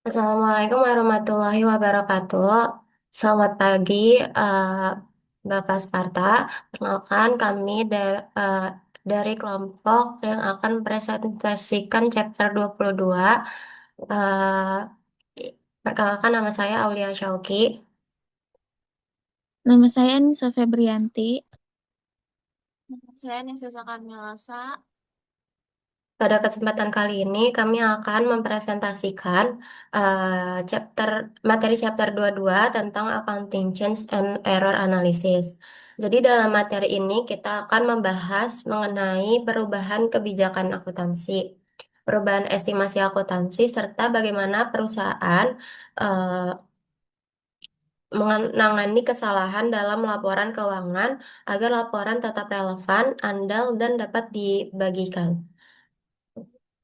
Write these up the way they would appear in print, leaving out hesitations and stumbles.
Assalamualaikum warahmatullahi wabarakatuh. Selamat pagi, eh, Bapak Sparta. Perkenalkan kami dari kelompok yang akan presentasikan chapter 22. Perkenalkan nama saya Aulia Syauki. Nama saya Nisa Febrianti. Nama saya Nisa Sakarnilasa. Pada kesempatan kali ini kami akan mempresentasikan materi chapter 22 tentang accounting change and error analysis. Jadi dalam materi ini kita akan membahas mengenai perubahan kebijakan akuntansi, perubahan estimasi akuntansi serta bagaimana perusahaan eh, menangani kesalahan dalam laporan keuangan agar laporan tetap relevan, andal dan dapat dibagikan.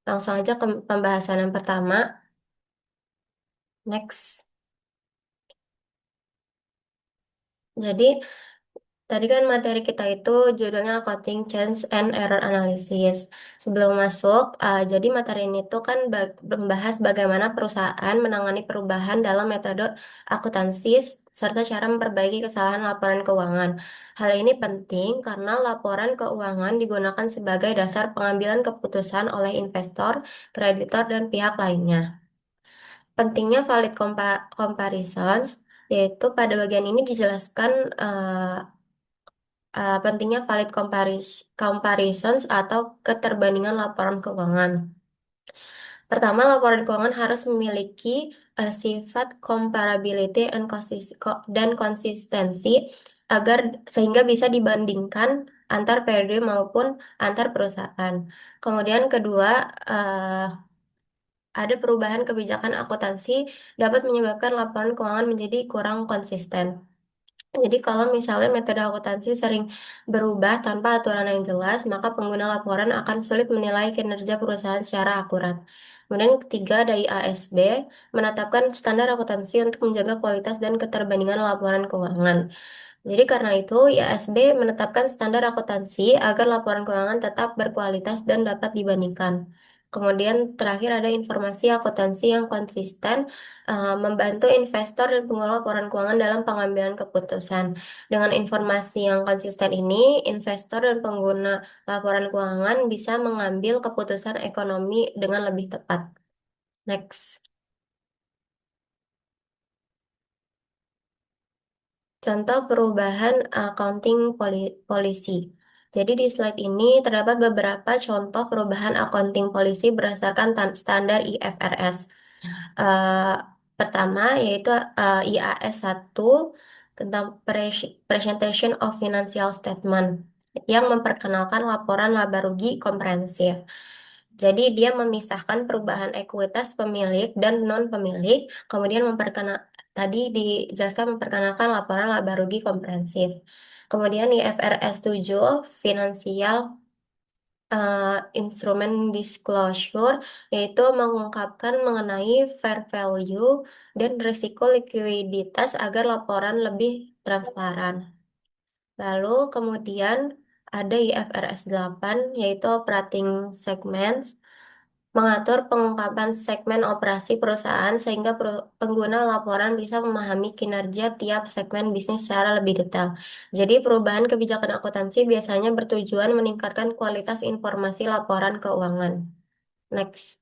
Langsung aja ke pembahasan yang pertama. Next. Jadi, tadi kan materi kita itu judulnya Accounting Change and Error Analysis. Sebelum masuk, jadi materi ini tuh kan membahas bagaimana perusahaan menangani perubahan dalam metode akuntansi serta cara memperbaiki kesalahan laporan keuangan. Hal ini penting karena laporan keuangan digunakan sebagai dasar pengambilan keputusan oleh investor, kreditor, dan pihak lainnya. Pentingnya valid comparisons, yaitu pada bagian ini dijelaskan pentingnya valid comparisons atau keterbandingan laporan keuangan. Pertama, laporan keuangan harus memiliki sifat comparability dan konsistensi agar sehingga bisa dibandingkan antar periode maupun antar perusahaan. Kemudian kedua, eh, ada perubahan kebijakan akuntansi dapat menyebabkan laporan keuangan menjadi kurang konsisten. Jadi kalau misalnya metode akuntansi sering berubah tanpa aturan yang jelas, maka pengguna laporan akan sulit menilai kinerja perusahaan secara akurat. Kemudian yang ketiga ada IASB, menetapkan standar akuntansi untuk menjaga kualitas dan keterbandingan laporan keuangan. Jadi karena itu, IASB menetapkan standar akuntansi agar laporan keuangan tetap berkualitas dan dapat dibandingkan. Kemudian terakhir ada informasi akuntansi yang konsisten, membantu investor dan pengelola laporan keuangan dalam pengambilan keputusan. Dengan informasi yang konsisten ini, investor dan pengguna laporan keuangan bisa mengambil keputusan ekonomi dengan lebih tepat. Next. Contoh perubahan accounting policy. Jadi di slide ini terdapat beberapa contoh perubahan accounting policy berdasarkan standar IFRS. Eh, Pertama yaitu IAS 1 tentang Presentation of Financial Statement yang memperkenalkan laporan laba rugi komprehensif. Jadi dia memisahkan perubahan ekuitas pemilik dan non pemilik, kemudian tadi dijelaskan memperkenalkan laporan laba rugi komprehensif. Kemudian di FRS 7 Financial Instrument Disclosure, yaitu mengungkapkan mengenai fair value dan risiko likuiditas agar laporan lebih transparan. Lalu kemudian ada IFRS 8 yaitu Operating Segments, mengatur pengungkapan segmen operasi perusahaan sehingga pengguna laporan bisa memahami kinerja tiap segmen bisnis secara lebih detail. Jadi perubahan kebijakan akuntansi biasanya bertujuan meningkatkan kualitas informasi laporan keuangan. Next.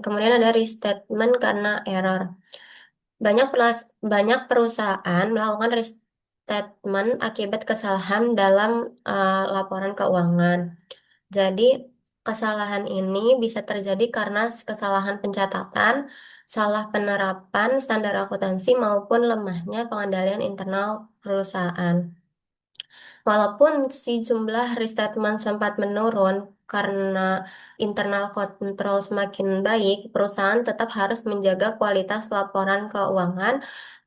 Kemudian ada restatement karena error. Banyak perusahaan melakukan restatement akibat kesalahan dalam laporan keuangan. Jadi, kesalahan ini bisa terjadi karena kesalahan pencatatan, salah penerapan standar akuntansi, maupun lemahnya pengendalian internal perusahaan. Walaupun si jumlah restatement sempat menurun karena internal control semakin baik, perusahaan tetap harus menjaga kualitas laporan keuangan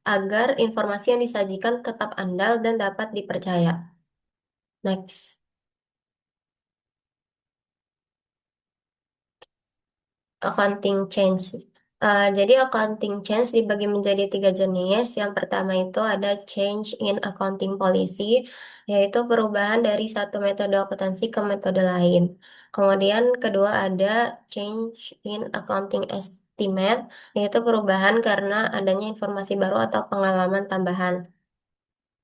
agar informasi yang disajikan tetap andal dan dapat dipercaya. Next. Accounting change. Jadi accounting change dibagi menjadi tiga jenis. Yang pertama itu ada change in accounting policy, yaitu perubahan dari satu metode akuntansi ke metode lain. Kemudian kedua ada change in accounting estimate, yaitu perubahan karena adanya informasi baru atau pengalaman tambahan.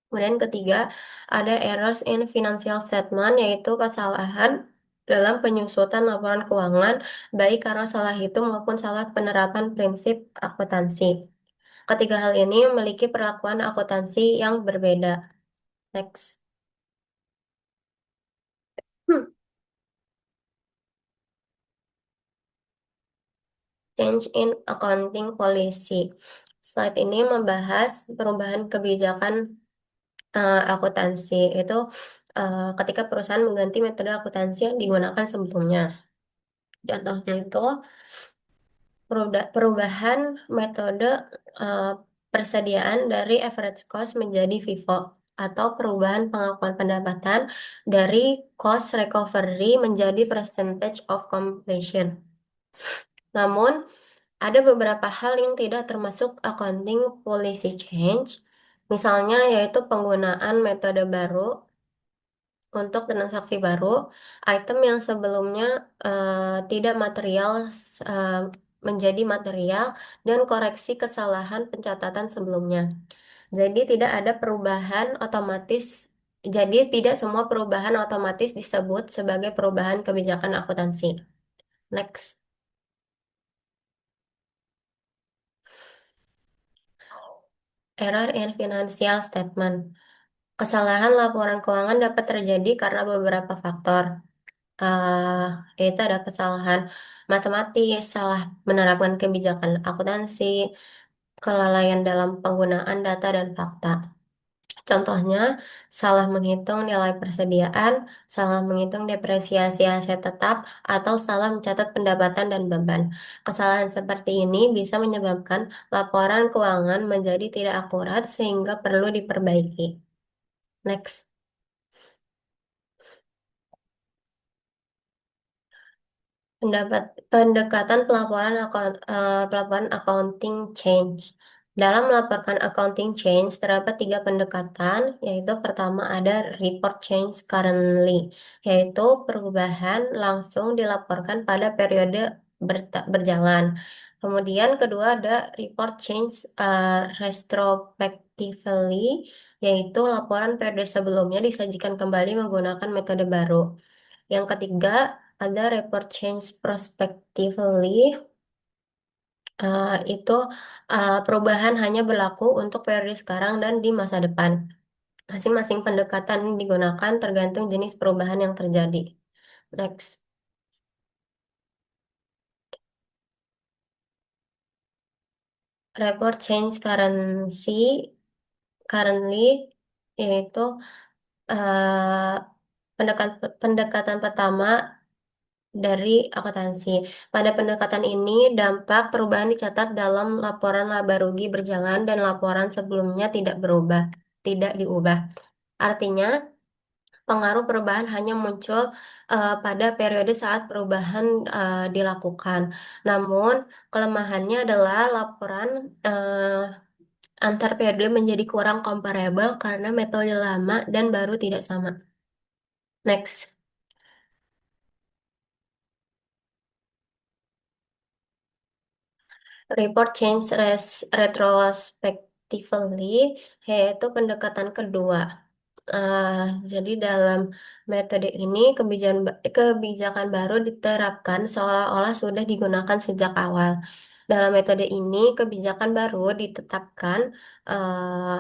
Kemudian ketiga, ada errors in financial statement, yaitu kesalahan dalam penyusutan laporan keuangan, baik karena salah hitung maupun salah penerapan prinsip akuntansi. Ketiga hal ini memiliki perlakuan akuntansi yang berbeda. Next. Hmm. Change in accounting policy. Slide ini membahas perubahan kebijakan akuntansi. Itu ketika perusahaan mengganti metode akuntansi yang digunakan sebelumnya. Contohnya itu perubahan metode eh, persediaan dari average cost menjadi FIFO atau perubahan pengakuan pendapatan dari cost recovery menjadi percentage of completion. Namun, ada beberapa hal yang tidak termasuk accounting policy change, misalnya yaitu penggunaan metode baru untuk transaksi baru, item yang sebelumnya tidak material eh, menjadi material, dan koreksi kesalahan pencatatan sebelumnya. Jadi tidak ada perubahan otomatis, jadi tidak semua perubahan otomatis disebut sebagai perubahan kebijakan akuntansi. Next. Error in financial statement. Kesalahan laporan keuangan dapat terjadi karena beberapa faktor. Yaitu ada kesalahan matematis, salah menerapkan kebijakan akuntansi, kelalaian dalam penggunaan data dan fakta. Contohnya, salah menghitung nilai persediaan, salah menghitung depresiasi aset tetap, atau salah mencatat pendapatan dan beban. Kesalahan seperti ini bisa menyebabkan laporan keuangan menjadi tidak akurat sehingga perlu diperbaiki. Next. Pendekatan pelaporan accounting change. Dalam melaporkan accounting change terdapat tiga pendekatan, yaitu pertama ada report change currently, yaitu perubahan langsung dilaporkan pada periode berjalan. Kemudian kedua ada report change retrospectively, yaitu laporan periode sebelumnya disajikan kembali menggunakan metode baru. Yang ketiga, ada report change prospectively, itu perubahan hanya berlaku untuk periode sekarang dan di masa depan. Masing-masing pendekatan digunakan tergantung jenis perubahan yang terjadi. Next. Report change currently, yaitu uh, pendekatan pertama dari akuntansi. Pada pendekatan ini, dampak perubahan dicatat dalam laporan laba rugi berjalan dan laporan sebelumnya tidak diubah. Artinya, pengaruh perubahan hanya muncul pada periode saat perubahan dilakukan. Namun, kelemahannya adalah laporan antar periode menjadi kurang comparable karena metode lama dan baru tidak sama. Next. Report change retrospectively, yaitu pendekatan kedua. Ah, jadi dalam metode ini kebijakan baru diterapkan seolah-olah sudah digunakan sejak awal. Dalam metode ini kebijakan baru ditetapkan eh,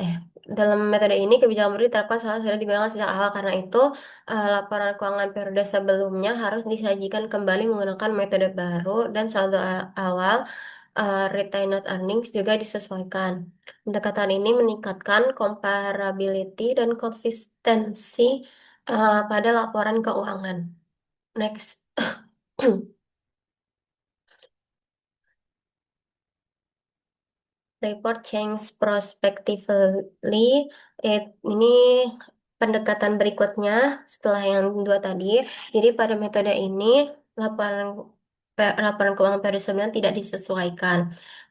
eh dalam metode ini kebijakan baru diterapkan seolah sudah digunakan sejak awal. Karena itu laporan keuangan periode sebelumnya harus disajikan kembali menggunakan metode baru dan saldo awal retained earnings juga disesuaikan. Pendekatan ini meningkatkan comparability dan konsistensi pada laporan keuangan. Next. Report change prospectively. Ini pendekatan berikutnya setelah yang dua tadi. Jadi pada metode ini laporan laporan keuangan periode sebelumnya tidak disesuaikan.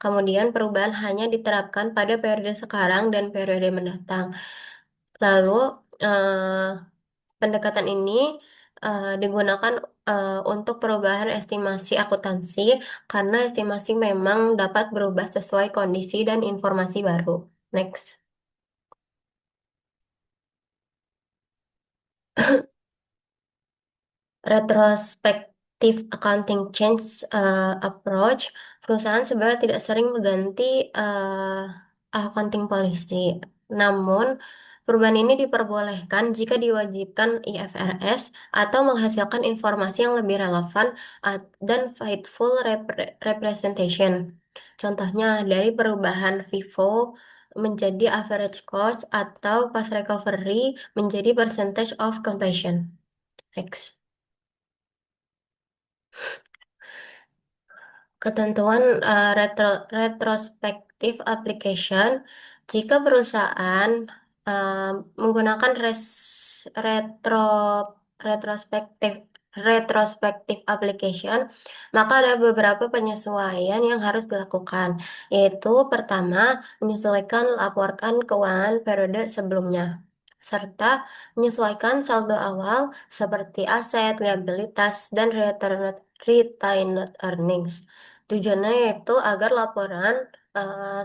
Kemudian perubahan hanya diterapkan pada periode sekarang dan periode mendatang. Lalu eh, pendekatan ini digunakan untuk perubahan estimasi akuntansi karena estimasi memang dapat berubah sesuai kondisi dan informasi baru. Next. Retrospective accounting change approach, perusahaan sebenarnya tidak sering mengganti accounting policy. Namun, perubahan ini diperbolehkan jika diwajibkan IFRS atau menghasilkan informasi yang lebih relevan dan faithful representation. Contohnya dari perubahan FIFO menjadi average cost atau cost recovery menjadi percentage of completion. Next. Ketentuan retrospective application, jika perusahaan eh, menggunakan retrospective retrospective application, maka ada beberapa penyesuaian yang harus dilakukan, yaitu pertama, menyesuaikan laporkan keuangan periode sebelumnya, serta menyesuaikan saldo awal seperti aset, liabilitas, dan retained earnings. Tujuannya yaitu agar laporan eh,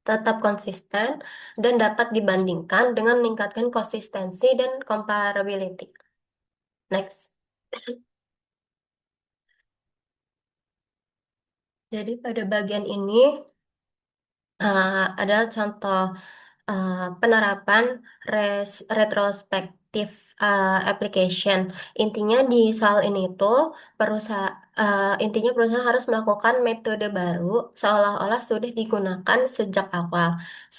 tetap konsisten dan dapat dibandingkan dengan meningkatkan konsistensi dan comparability. Next. Jadi pada bagian ini adalah contoh penerapan retrospektif application. Intinya di soal ini tuh intinya perusahaan harus melakukan metode baru seolah-olah sudah digunakan sejak awal,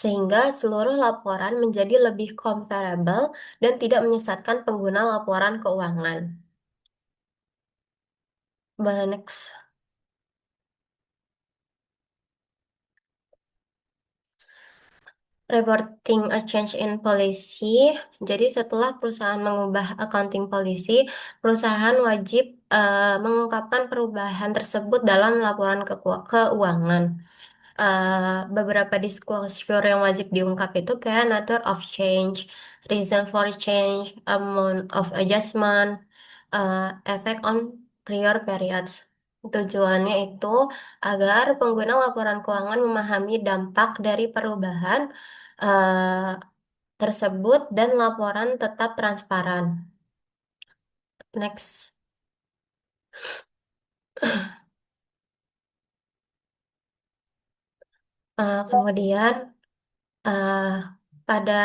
sehingga seluruh laporan menjadi lebih comparable dan tidak menyesatkan pengguna laporan keuangan. Next. Reporting a change in policy. Jadi setelah perusahaan mengubah accounting policy, perusahaan wajib mengungkapkan perubahan tersebut dalam laporan keuangan. Beberapa disclosure yang wajib diungkap itu kayak nature of change, reason for change, amount of adjustment, effect on prior periods. Tujuannya itu agar pengguna laporan keuangan memahami dampak dari perubahan eh, tersebut dan laporan tetap transparan. Next. Kemudian eh, pada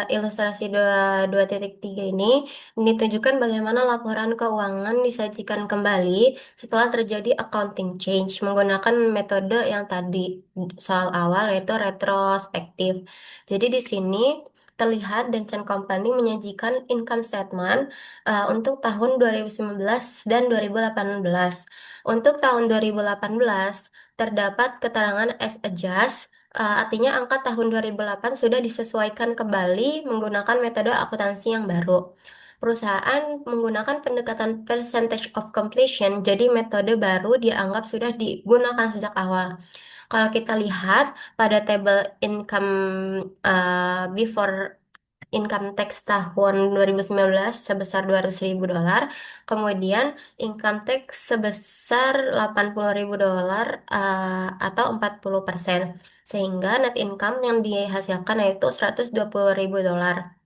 ilustrasi 2.3 ini ditunjukkan bagaimana laporan keuangan disajikan kembali setelah terjadi accounting change menggunakan metode yang tadi soal awal yaitu retrospektif. Jadi di sini terlihat Danson Company menyajikan income statement untuk tahun 2019 dan 2018. Untuk tahun 2018 terdapat keterangan as adjust. Artinya angka tahun 2008 sudah disesuaikan kembali menggunakan metode akuntansi yang baru. Perusahaan menggunakan pendekatan percentage of completion, jadi metode baru dianggap sudah digunakan sejak awal. Kalau kita lihat pada table income before income tax tahun 2019 sebesar 200.000 dolar, kemudian income tax sebesar 80.000 dolar atau 40%, sehingga net income yang dihasilkan yaitu 120.000 dolar.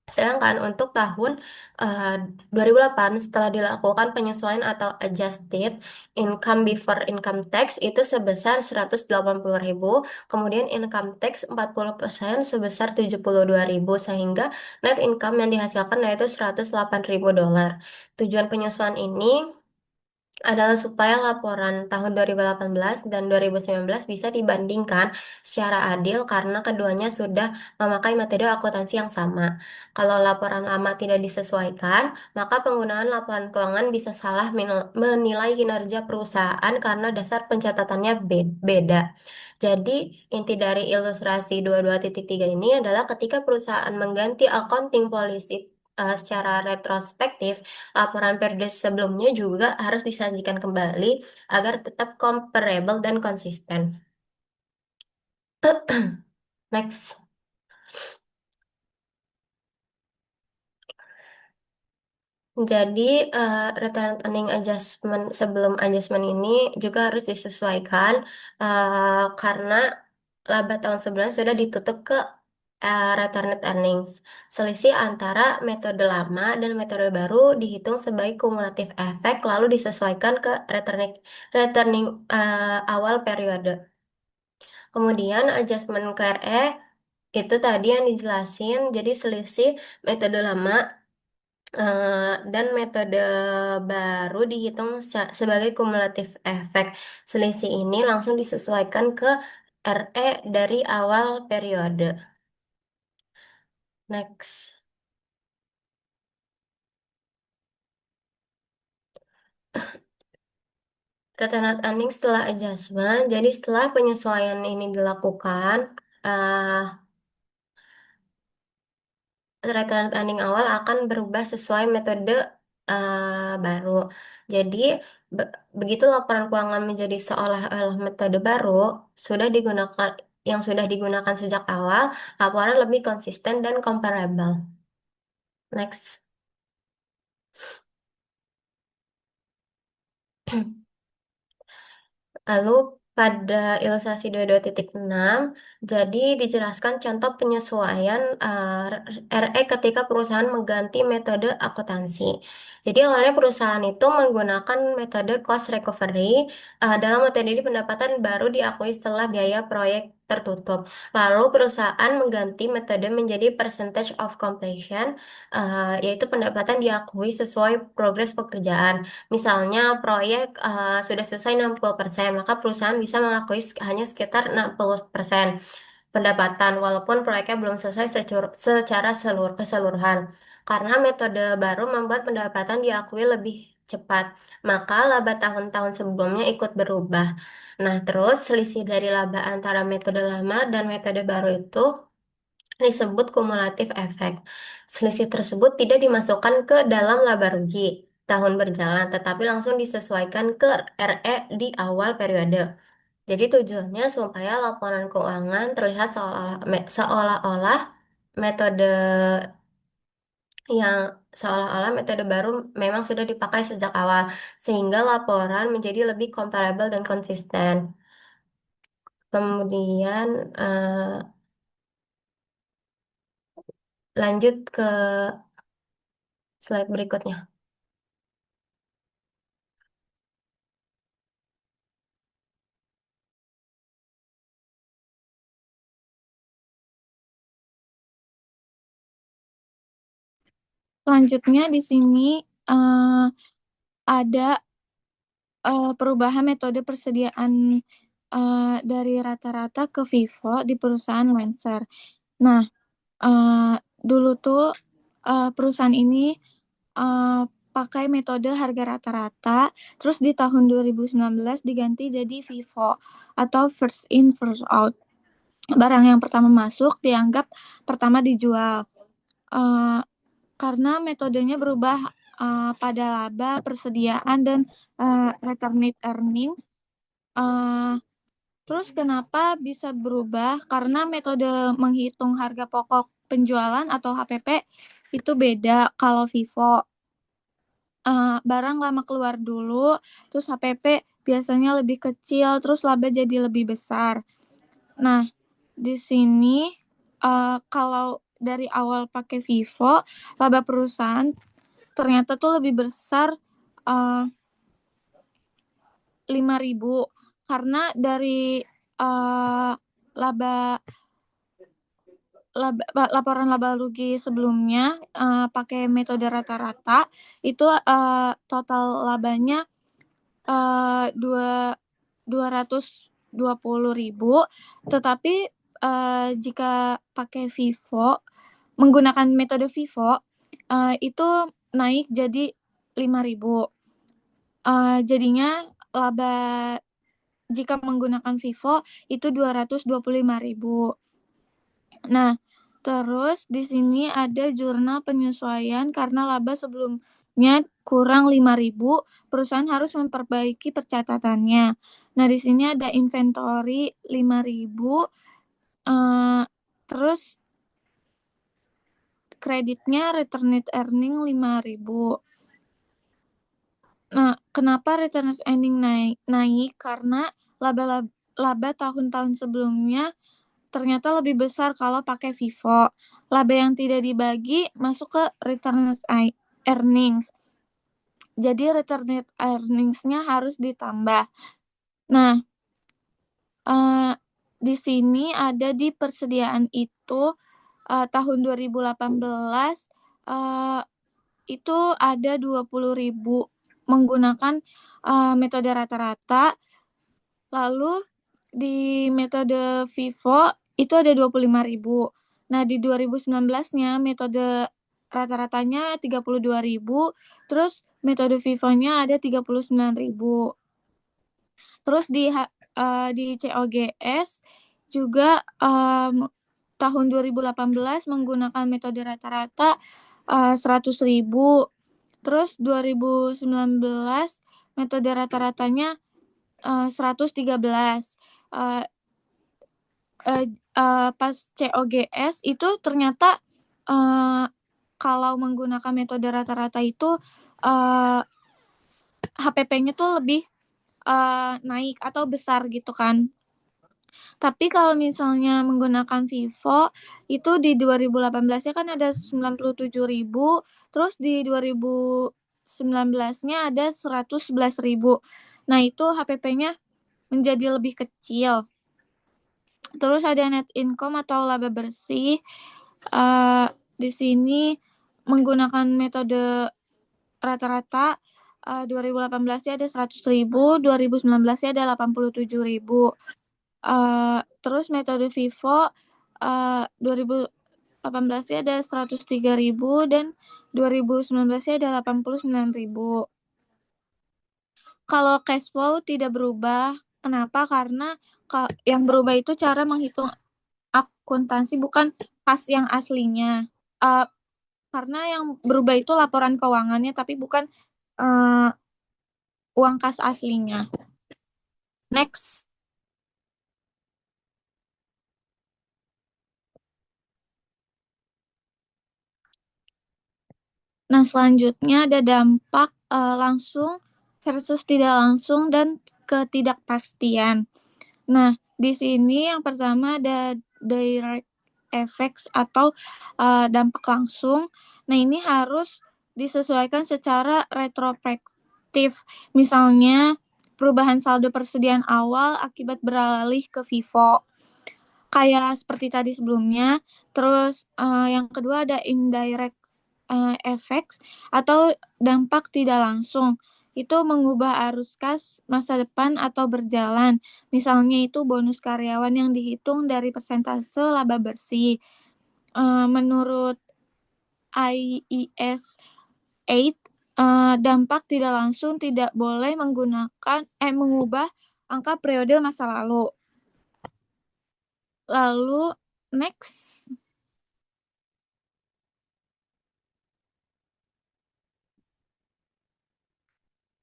Sedangkan untuk tahun eh, 2008 setelah dilakukan penyesuaian atau adjusted income before income tax itu sebesar 180.000, kemudian income tax 40% sebesar 72.000 sehingga net income yang dihasilkan yaitu 108.000 dolar. Tujuan penyesuaian ini adalah supaya laporan tahun 2018 dan 2019 bisa dibandingkan secara adil karena keduanya sudah memakai metode akuntansi yang sama. Kalau laporan lama tidak disesuaikan, maka penggunaan laporan keuangan bisa salah menilai kinerja perusahaan karena dasar pencatatannya beda. Jadi, inti dari ilustrasi 22.3 ini adalah ketika perusahaan mengganti accounting policy secara retrospektif, laporan periode sebelumnya juga harus disajikan kembali agar tetap comparable dan konsisten. Next. Jadi, return earning adjustment sebelum adjustment ini juga harus disesuaikan karena laba tahun sebelumnya sudah ditutup ke return earnings. Selisih antara metode lama dan metode baru dihitung sebagai kumulatif efek lalu disesuaikan ke returning awal periode. Kemudian adjustment KRE itu tadi yang dijelasin, jadi selisih metode lama dan metode baru dihitung sebagai kumulatif efek. Selisih ini langsung disesuaikan ke RE dari awal periode. Next. Return earnings setelah adjustment. Jadi setelah penyesuaian ini dilakukan, return earning awal akan berubah sesuai metode baru. Jadi begitu laporan keuangan menjadi seolah-olah metode baru sudah digunakan yang sudah digunakan sejak awal, laporan lebih konsisten dan comparable. Next. Lalu pada ilustrasi 22.6, jadi dijelaskan contoh penyesuaian RE ketika perusahaan mengganti metode akuntansi. Jadi awalnya perusahaan itu menggunakan metode cost recovery. Dalam metode ini pendapatan baru diakui setelah biaya proyek tertutup. Lalu perusahaan mengganti metode menjadi percentage of completion, yaitu pendapatan diakui sesuai progres pekerjaan. Misalnya proyek sudah selesai 60%, maka perusahaan bisa mengakui hanya sekitar 60% pendapatan, walaupun proyeknya belum selesai secara keseluruhan. Karena metode baru membuat pendapatan diakui lebih cepat, maka laba tahun-tahun sebelumnya ikut berubah. Nah, terus selisih dari laba antara metode lama dan metode baru itu disebut kumulatif efek. Selisih tersebut tidak dimasukkan ke dalam laba rugi tahun berjalan, tetapi langsung disesuaikan ke RE di awal periode. Jadi tujuannya supaya laporan keuangan terlihat seolah-olah metode yang seolah-olah metode baru memang sudah dipakai sejak awal, sehingga laporan menjadi lebih comparable dan konsisten. Kemudian lanjut ke slide berikutnya. Selanjutnya di sini ada perubahan metode persediaan dari rata-rata ke FIFO di perusahaan Lancer. Nah, dulu tuh perusahaan ini pakai metode harga rata-rata, terus di tahun 2019 diganti jadi FIFO atau first in first out. Barang yang pertama masuk dianggap pertama dijual. Karena metodenya berubah pada laba, persediaan, dan return earnings. Terus kenapa bisa berubah? Karena metode menghitung harga pokok penjualan atau HPP itu beda. Kalau FIFO barang lama keluar dulu, terus HPP biasanya lebih kecil, terus laba jadi lebih besar. Nah, di sini kalau dari awal pakai FIFO, laba perusahaan ternyata tuh lebih besar 5.000 karena dari laporan laba rugi sebelumnya pakai metode rata-rata itu total labanya 220.000, tetapi jika pakai FIFO menggunakan metode FIFO itu naik jadi 5.000. Jadinya laba jika menggunakan FIFO itu 225.000. Nah, Terus di sini ada jurnal penyesuaian karena laba sebelumnya kurang 5.000, perusahaan harus memperbaiki percatatannya. Nah, di sini ada inventory 5.000, terus kreditnya returned earning 5.000. Nah, kenapa returned earning naik? Karena laba tahun-tahun sebelumnya ternyata lebih besar kalau pakai FIFO. Laba yang tidak dibagi masuk ke returned earnings. Jadi returned earnings-nya harus ditambah. Nah, di sini ada di persediaan itu tahun 2018 itu ada 20.000 menggunakan metode rata-rata. Lalu di metode FIFO itu ada 25.000. Nah, di 2019-nya metode rata-ratanya 32.000, terus metode FIFO-nya ada 39.000. Terus di COGS juga tahun 2018 menggunakan metode rata-rata 100.000. Terus 2019 metode rata-ratanya 113. Pas COGS itu ternyata kalau menggunakan metode rata-rata itu HPP-nya tuh lebih naik atau besar gitu kan. Tapi kalau misalnya menggunakan Vivo itu di 2018-nya kan ada 97.000, terus di 2019-nya ada 111.000. Nah, itu HPP-nya menjadi lebih kecil. Terus ada net income atau laba bersih. Di sini menggunakan metode rata-rata 2018-nya ada 100.000, 2019-nya ada 87.000. Terus metode Vivo 2018-nya ada 103.000 dan 2019-nya ada 89.000. Kalau cash flow tidak berubah. Kenapa? Karena yang berubah itu cara menghitung akuntansi, bukan kas yang aslinya. Karena yang berubah itu laporan keuangannya, tapi bukan uang kas aslinya. Next. Nah, selanjutnya ada dampak langsung versus tidak langsung dan ketidakpastian. Nah, di sini yang pertama ada direct effects atau dampak langsung. Nah, ini harus disesuaikan secara retrospektif. Misalnya, perubahan saldo persediaan awal akibat beralih ke Vivo. Kayak seperti tadi sebelumnya. Terus yang kedua ada indirect effects atau dampak tidak langsung. Itu mengubah arus kas masa depan atau berjalan. Misalnya itu bonus karyawan yang dihitung dari persentase laba bersih. Menurut IES 8, dampak tidak langsung tidak boleh mengubah angka periode masa lalu. Lalu next.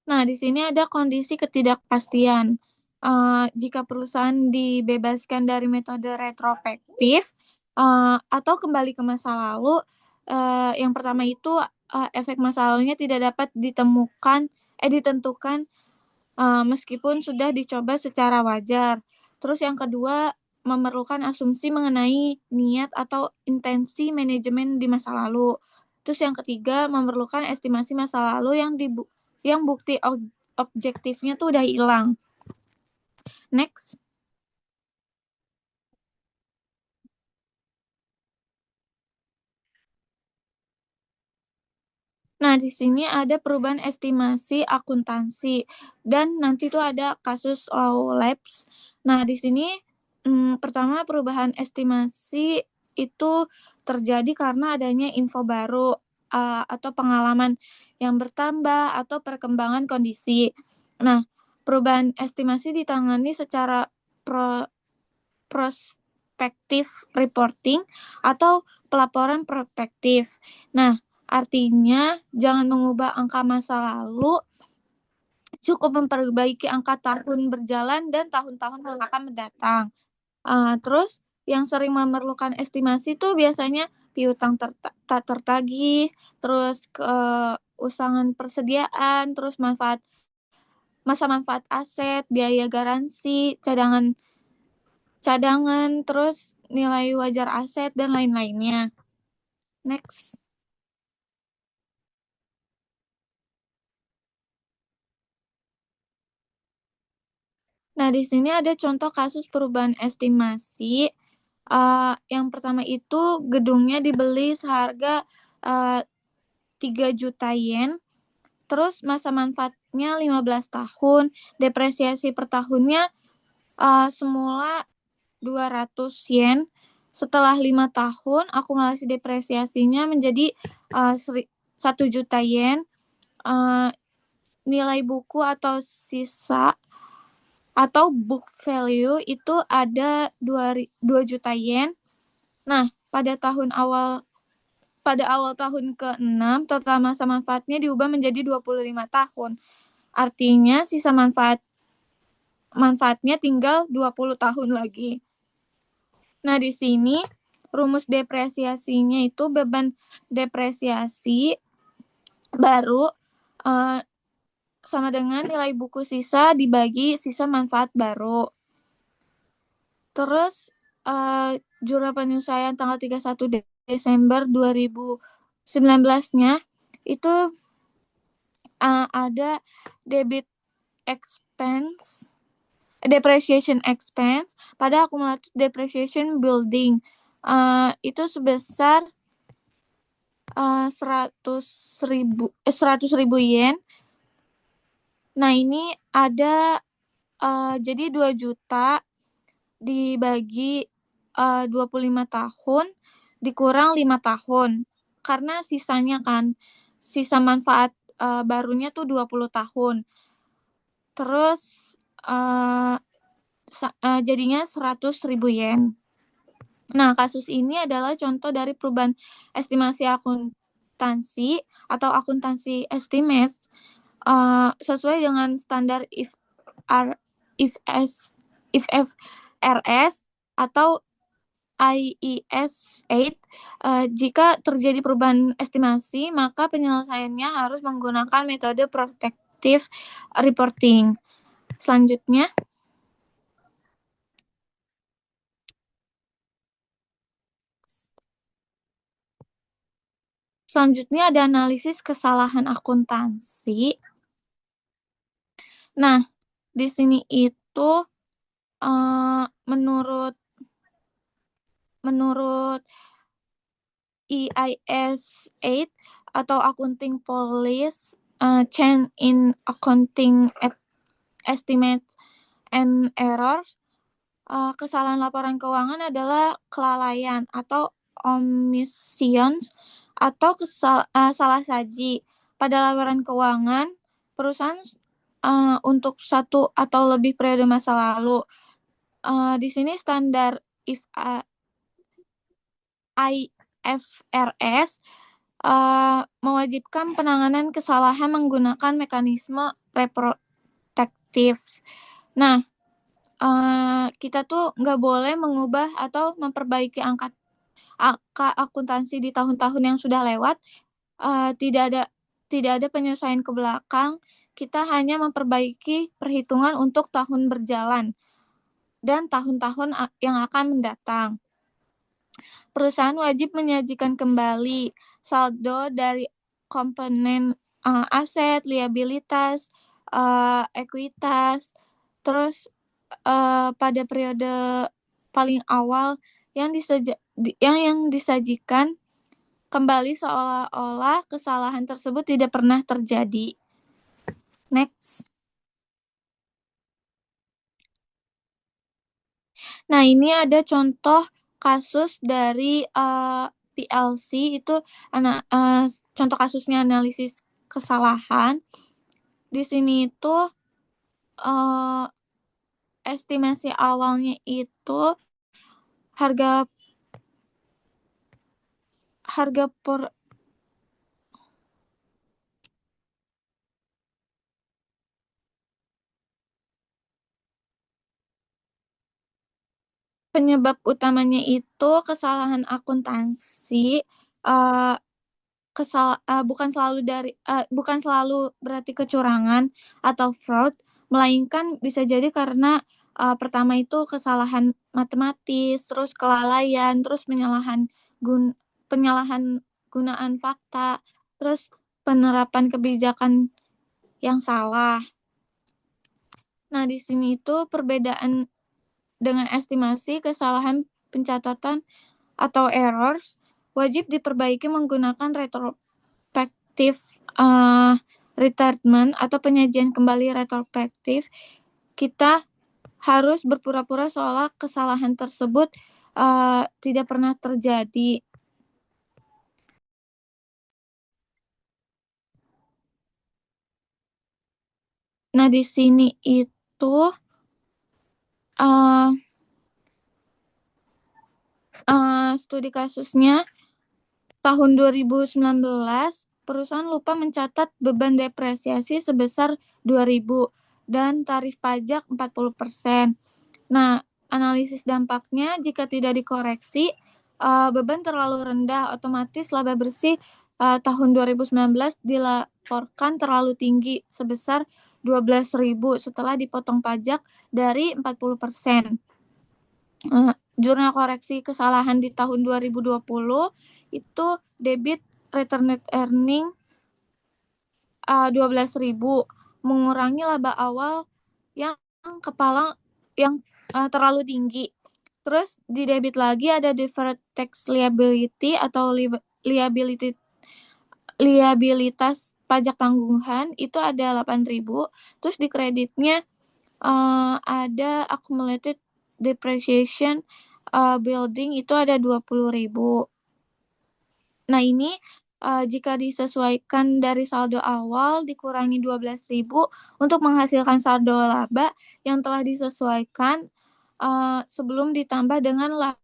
Nah, di sini ada kondisi ketidakpastian. Jika perusahaan dibebaskan dari metode retrospektif atau kembali ke masa lalu, yang pertama itu efek masa lalunya tidak dapat ditentukan meskipun sudah dicoba secara wajar. Terus yang kedua, memerlukan asumsi mengenai niat atau intensi manajemen di masa lalu. Terus yang ketiga, memerlukan estimasi masa lalu yang bukti objektifnya tuh udah hilang. Next. Nah, di sini ada perubahan estimasi akuntansi dan nanti tuh ada kasus law lapse. Nah, di sini pertama perubahan estimasi itu terjadi karena adanya info baru atau pengalaman yang bertambah atau perkembangan kondisi. Nah, perubahan estimasi ditangani secara prospektif perspective reporting atau pelaporan perspektif. Nah, artinya jangan mengubah angka masa lalu, cukup memperbaiki angka tahun berjalan dan tahun-tahun yang akan mendatang. Terus yang sering memerlukan estimasi itu biasanya piutang tak tertagih, terus keusangan persediaan, terus masa manfaat aset, biaya garansi, cadangan, terus nilai wajar aset dan lain-lainnya. Next. Nah, di sini ada contoh kasus perubahan estimasi. Yang pertama itu gedungnya dibeli seharga 3 juta yen, terus masa manfaatnya 15 tahun, depresiasi per tahunnya semula 200 yen. Setelah 5 tahun, akumulasi depresiasinya menjadi 1 juta yen. Nilai buku atau sisa atau book value itu ada 2 juta yen. Nah, pada awal tahun ke-6, total masa manfaatnya diubah menjadi 25 tahun. Artinya sisa manfaatnya tinggal 20 tahun lagi. Nah, di sini rumus depresiasinya itu beban depresiasi baru sama dengan nilai buku sisa dibagi sisa manfaat baru. Terus jurnal penyelesaian tanggal 31 Desember 2019-nya itu ada depreciation expense pada akumulatif depreciation building itu sebesar 100.000 yen. Nah, ini ada jadi 2 juta dibagi 25 tahun dikurang 5 tahun. Karena sisanya kan, sisa manfaat barunya tuh 20 tahun. Terus jadinya 100.000 yen. Nah, kasus ini adalah contoh dari perubahan estimasi akuntansi atau akuntansi estimates sesuai dengan standar IFRS atau IES 8. Jika terjadi perubahan estimasi, maka penyelesaiannya harus menggunakan metode protective reporting. Selanjutnya ada analisis kesalahan akuntansi. Nah, di sini itu menurut EIS 8 atau Accounting Policy Change in Accounting Estimates and Errors, kesalahan laporan keuangan adalah kelalaian atau omissions atau salah saji pada laporan keuangan perusahaan untuk satu atau lebih periode masa lalu. Di sini standar IFRS mewajibkan penanganan kesalahan menggunakan mekanisme reprotektif. Nah, kita tuh nggak boleh mengubah atau memperbaiki angka akuntansi di tahun-tahun yang sudah lewat. Tidak ada penyelesaian ke belakang. Kita hanya memperbaiki perhitungan untuk tahun berjalan dan tahun-tahun yang akan mendatang. Perusahaan wajib menyajikan kembali saldo dari komponen aset, liabilitas, ekuitas, terus pada periode paling awal yang disajikan kembali seolah-olah kesalahan tersebut tidak pernah terjadi. Next. Nah, ini ada contoh kasus dari PLC itu contoh kasusnya analisis kesalahan. Di sini itu estimasi awalnya itu harga penyebab utamanya itu kesalahan akuntansi, uh, bukan selalu berarti kecurangan atau fraud, melainkan bisa jadi karena pertama itu kesalahan matematis, terus kelalaian, terus penyalahan gunaan fakta, terus penerapan kebijakan yang salah. Nah, di sini itu perbedaan dengan estimasi kesalahan pencatatan atau errors wajib diperbaiki menggunakan retrospektif retardment atau penyajian kembali retrospektif. Kita harus berpura-pura seolah kesalahan tersebut tidak pernah terjadi. Nah, di sini itu studi kasusnya tahun 2019, perusahaan lupa mencatat beban depresiasi sebesar 2.000 dan tarif pajak 40%. Nah, analisis dampaknya jika tidak dikoreksi, beban terlalu rendah, otomatis laba bersih tahun 2019 dilaporkan terlalu tinggi sebesar 12.000 setelah dipotong pajak dari 40%. Jurnal koreksi kesalahan di tahun 2020 itu debit returned earning 12.000, mengurangi laba awal yang terlalu tinggi. Terus di debit lagi ada deferred tax liability atau liabilitas pajak tanggungan itu ada 8.000. Terus di kreditnya ada accumulated depreciation building itu ada 20.000. Nah, ini jika disesuaikan dari saldo awal dikurangi 12.000 untuk menghasilkan saldo laba yang telah disesuaikan sebelum ditambah dengan laba.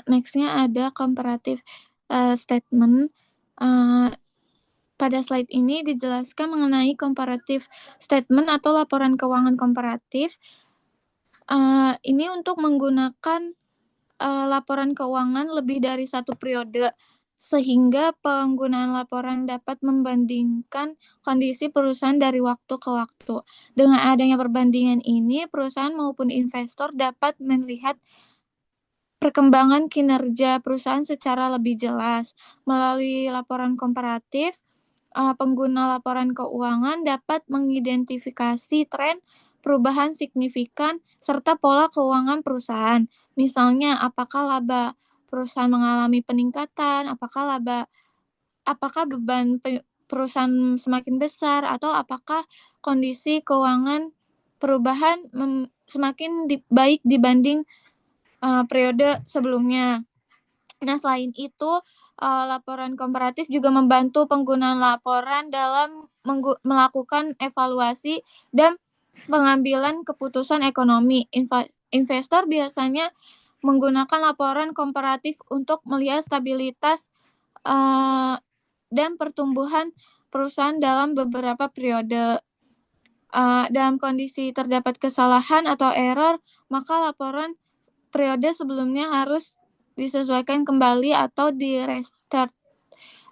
Nextnya ada comparative statement. Pada slide ini dijelaskan mengenai comparative statement atau laporan keuangan komparatif. Ini untuk menggunakan laporan keuangan lebih dari satu periode, sehingga penggunaan laporan dapat membandingkan kondisi perusahaan dari waktu ke waktu. Dengan adanya perbandingan ini, perusahaan maupun investor dapat melihat perkembangan kinerja perusahaan secara lebih jelas. Melalui laporan komparatif, pengguna laporan keuangan dapat mengidentifikasi tren perubahan signifikan serta pola keuangan perusahaan. Misalnya, apakah laba perusahaan mengalami peningkatan, apakah beban perusahaan semakin besar, atau apakah kondisi keuangan perubahan semakin baik dibanding periode sebelumnya. Nah, selain itu, laporan komparatif juga membantu penggunaan laporan dalam melakukan evaluasi dan pengambilan keputusan ekonomi. Investor biasanya menggunakan laporan komparatif untuk melihat stabilitas dan pertumbuhan perusahaan dalam beberapa periode. Dalam kondisi terdapat kesalahan atau error, maka laporan periode sebelumnya harus disesuaikan kembali atau di-restart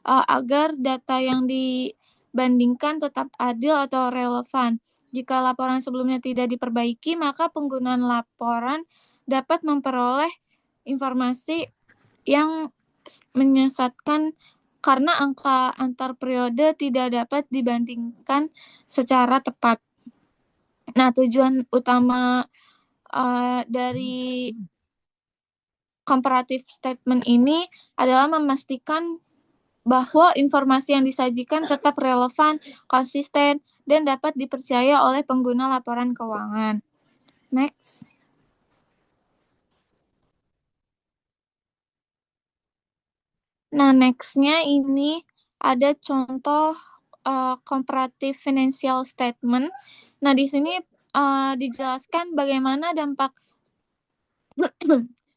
agar data yang dibandingkan tetap adil atau relevan. Jika laporan sebelumnya tidak diperbaiki, maka penggunaan laporan dapat memperoleh informasi yang menyesatkan karena angka antar periode tidak dapat dibandingkan secara tepat. Nah, tujuan utama dari comparative statement ini adalah memastikan bahwa informasi yang disajikan tetap relevan, konsisten, dan dapat dipercaya oleh pengguna laporan keuangan. Next. Nah, next-nya ini ada contoh comparative financial statement. Nah, di sini dijelaskan bagaimana dampak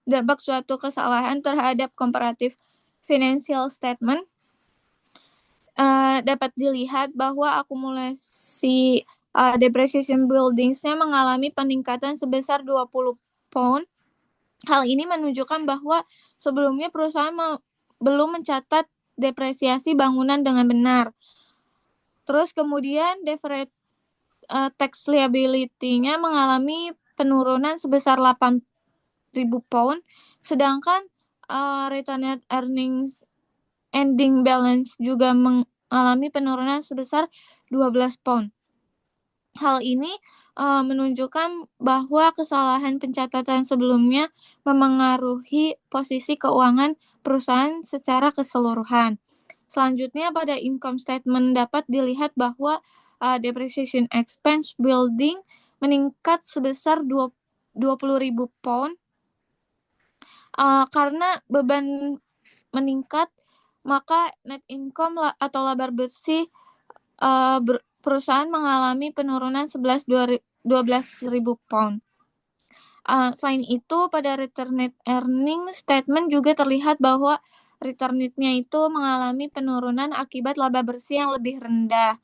dampak suatu kesalahan terhadap comparative financial statement. Dapat dilihat bahwa akumulasi depreciation buildings-nya mengalami peningkatan sebesar 20 pound. Hal ini menunjukkan bahwa sebelumnya perusahaan belum mencatat depresiasi bangunan dengan benar. Terus kemudian deferred tax liability-nya mengalami penurunan sebesar 8.000 pound, sedangkan retained earnings ending balance juga mengalami penurunan sebesar 12 pound. Hal ini menunjukkan bahwa kesalahan pencatatan sebelumnya memengaruhi posisi keuangan perusahaan secara keseluruhan. Selanjutnya pada income statement dapat dilihat bahwa depreciation expense building meningkat sebesar 20.000 pound. Karena beban meningkat, maka net income atau laba bersih perusahaan mengalami penurunan 12.000 pound. Selain itu, pada retained earnings statement juga terlihat bahwa retained-nya itu mengalami penurunan akibat laba bersih yang lebih rendah.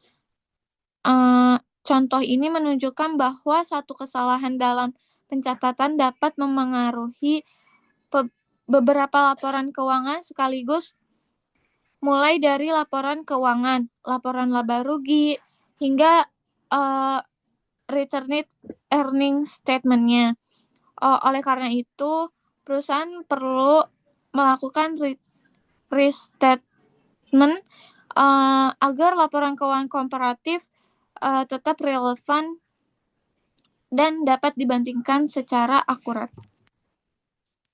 Contoh ini menunjukkan bahwa satu kesalahan dalam pencatatan dapat memengaruhi beberapa laporan keuangan sekaligus, mulai dari laporan keuangan, laporan laba rugi, hingga retained earnings statement-nya. Oleh karena itu, perusahaan perlu melakukan restatement agar laporan keuangan komparatif tetap relevan dan dapat dibandingkan secara akurat.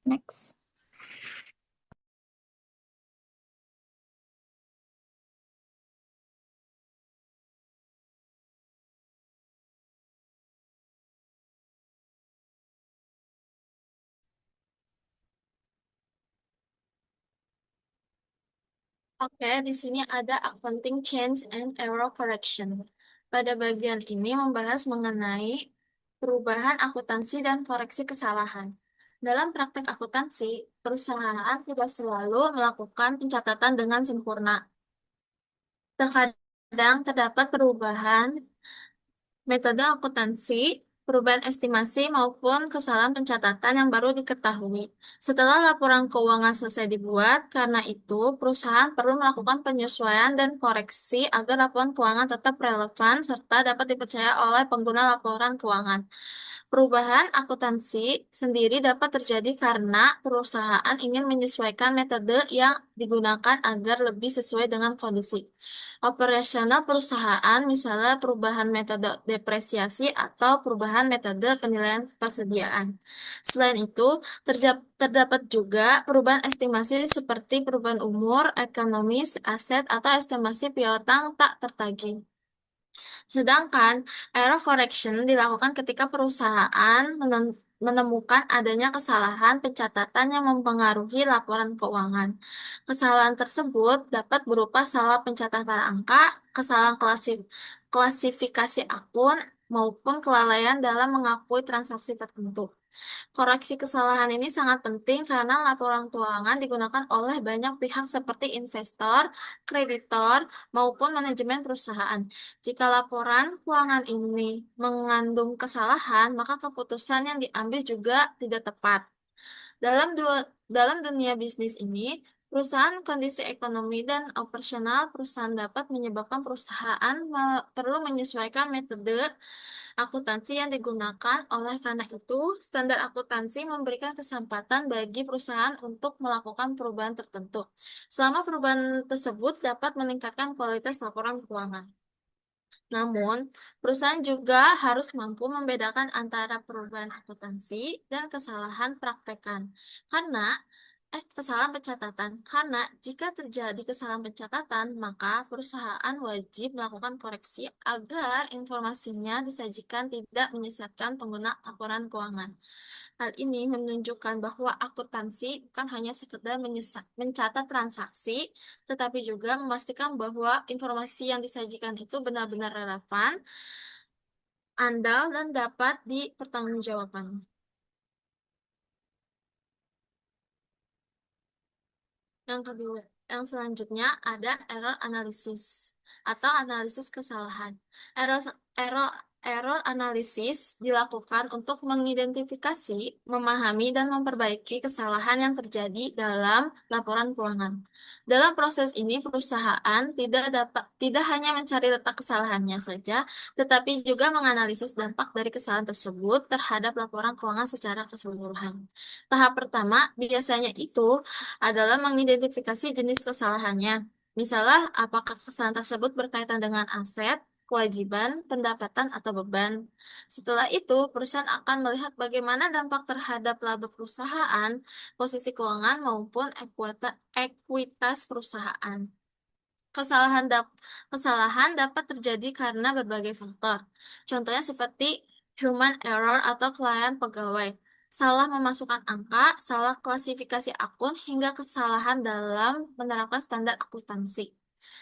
Next. Oke, di sini ada accounting change and error correction. Pada bagian ini membahas mengenai perubahan akuntansi dan koreksi kesalahan. Dalam praktek akuntansi, perusahaan tidak selalu melakukan pencatatan dengan sempurna. Terkadang terdapat perubahan metode akuntansi, perubahan estimasi maupun kesalahan pencatatan yang baru diketahui. Setelah laporan keuangan selesai dibuat, karena itu perusahaan perlu melakukan penyesuaian dan koreksi agar laporan keuangan tetap relevan serta dapat dipercaya oleh pengguna laporan keuangan. Perubahan akuntansi sendiri dapat terjadi karena perusahaan ingin menyesuaikan metode yang digunakan agar lebih sesuai dengan kondisi operasional perusahaan, misalnya perubahan metode depresiasi atau perubahan metode penilaian persediaan. Selain itu, terdapat juga perubahan estimasi seperti perubahan umur, ekonomis, aset, atau estimasi piutang tak tertagih. Sedangkan error correction dilakukan ketika perusahaan menemukan adanya kesalahan pencatatan yang mempengaruhi laporan keuangan. Kesalahan tersebut dapat berupa salah pencatatan angka, kesalahan klasifikasi akun, maupun kelalaian dalam mengakui transaksi tertentu. Koreksi kesalahan ini sangat penting karena laporan keuangan digunakan oleh banyak pihak seperti investor, kreditor, maupun manajemen perusahaan. Jika laporan keuangan ini mengandung kesalahan, maka keputusan yang diambil juga tidak tepat. Dalam dunia bisnis ini, Perusahaan, kondisi ekonomi dan operasional perusahaan dapat menyebabkan perusahaan perlu menyesuaikan metode akuntansi yang digunakan. Oleh karena itu, standar akuntansi memberikan kesempatan bagi perusahaan untuk melakukan perubahan tertentu. Selama perubahan tersebut dapat meningkatkan kualitas laporan keuangan. Namun, perusahaan juga harus mampu membedakan antara perubahan akuntansi dan kesalahan praktekan. Kesalahan pencatatan. Karena jika terjadi kesalahan pencatatan, maka perusahaan wajib melakukan koreksi agar informasinya disajikan tidak menyesatkan pengguna laporan keuangan. Hal ini menunjukkan bahwa akuntansi bukan hanya sekedar mencatat transaksi, tetapi juga memastikan bahwa informasi yang disajikan itu benar-benar relevan, andal, dan dapat dipertanggungjawabkan. Yang kedua, yang selanjutnya ada error analysis atau analisis kesalahan. Error error error analisis dilakukan untuk mengidentifikasi, memahami, dan memperbaiki kesalahan yang terjadi dalam laporan keuangan. Dalam proses ini, perusahaan tidak hanya mencari letak kesalahannya saja, tetapi juga menganalisis dampak dari kesalahan tersebut terhadap laporan keuangan secara keseluruhan. Tahap pertama biasanya itu adalah mengidentifikasi jenis kesalahannya. Misalnya, apakah kesalahan tersebut berkaitan dengan aset, kewajiban, pendapatan, atau beban. Setelah itu, perusahaan akan melihat bagaimana dampak terhadap laba perusahaan, posisi keuangan, maupun ekuitas perusahaan. Kesalahan dapat terjadi karena berbagai faktor. Contohnya seperti human error atau kelalaian pegawai, salah memasukkan angka, salah klasifikasi akun, hingga kesalahan dalam menerapkan standar akuntansi.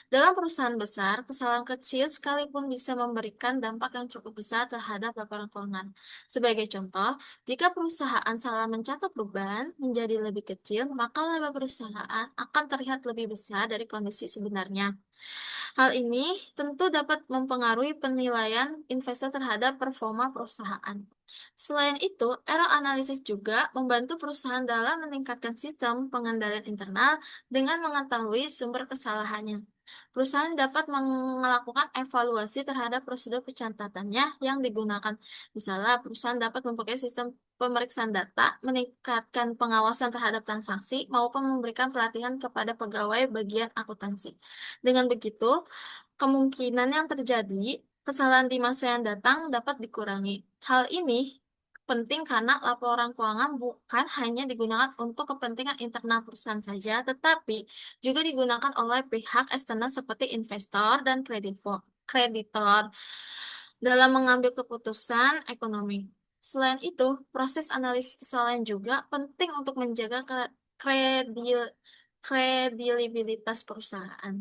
Dalam perusahaan besar, kesalahan kecil sekalipun bisa memberikan dampak yang cukup besar terhadap laporan keuangan. Sebagai contoh, jika perusahaan salah mencatat beban menjadi lebih kecil, maka laba perusahaan akan terlihat lebih besar dari kondisi sebenarnya. Hal ini tentu dapat mempengaruhi penilaian investor terhadap performa perusahaan. Selain itu, error analisis juga membantu perusahaan dalam meningkatkan sistem pengendalian internal dengan mengetahui sumber kesalahannya. Perusahaan dapat melakukan evaluasi terhadap prosedur pencatatannya yang digunakan. Misalnya, perusahaan dapat memakai sistem pemeriksaan data, meningkatkan pengawasan terhadap transaksi, maupun memberikan pelatihan kepada pegawai bagian akuntansi. Dengan begitu, kemungkinan yang terjadi kesalahan di masa yang datang dapat dikurangi. Hal ini penting karena laporan keuangan bukan hanya digunakan untuk kepentingan internal perusahaan saja, tetapi juga digunakan oleh pihak eksternal seperti investor dan kreditor dalam mengambil keputusan ekonomi. Selain itu, proses analisis kesalahan juga penting untuk menjaga kredibilitas perusahaan.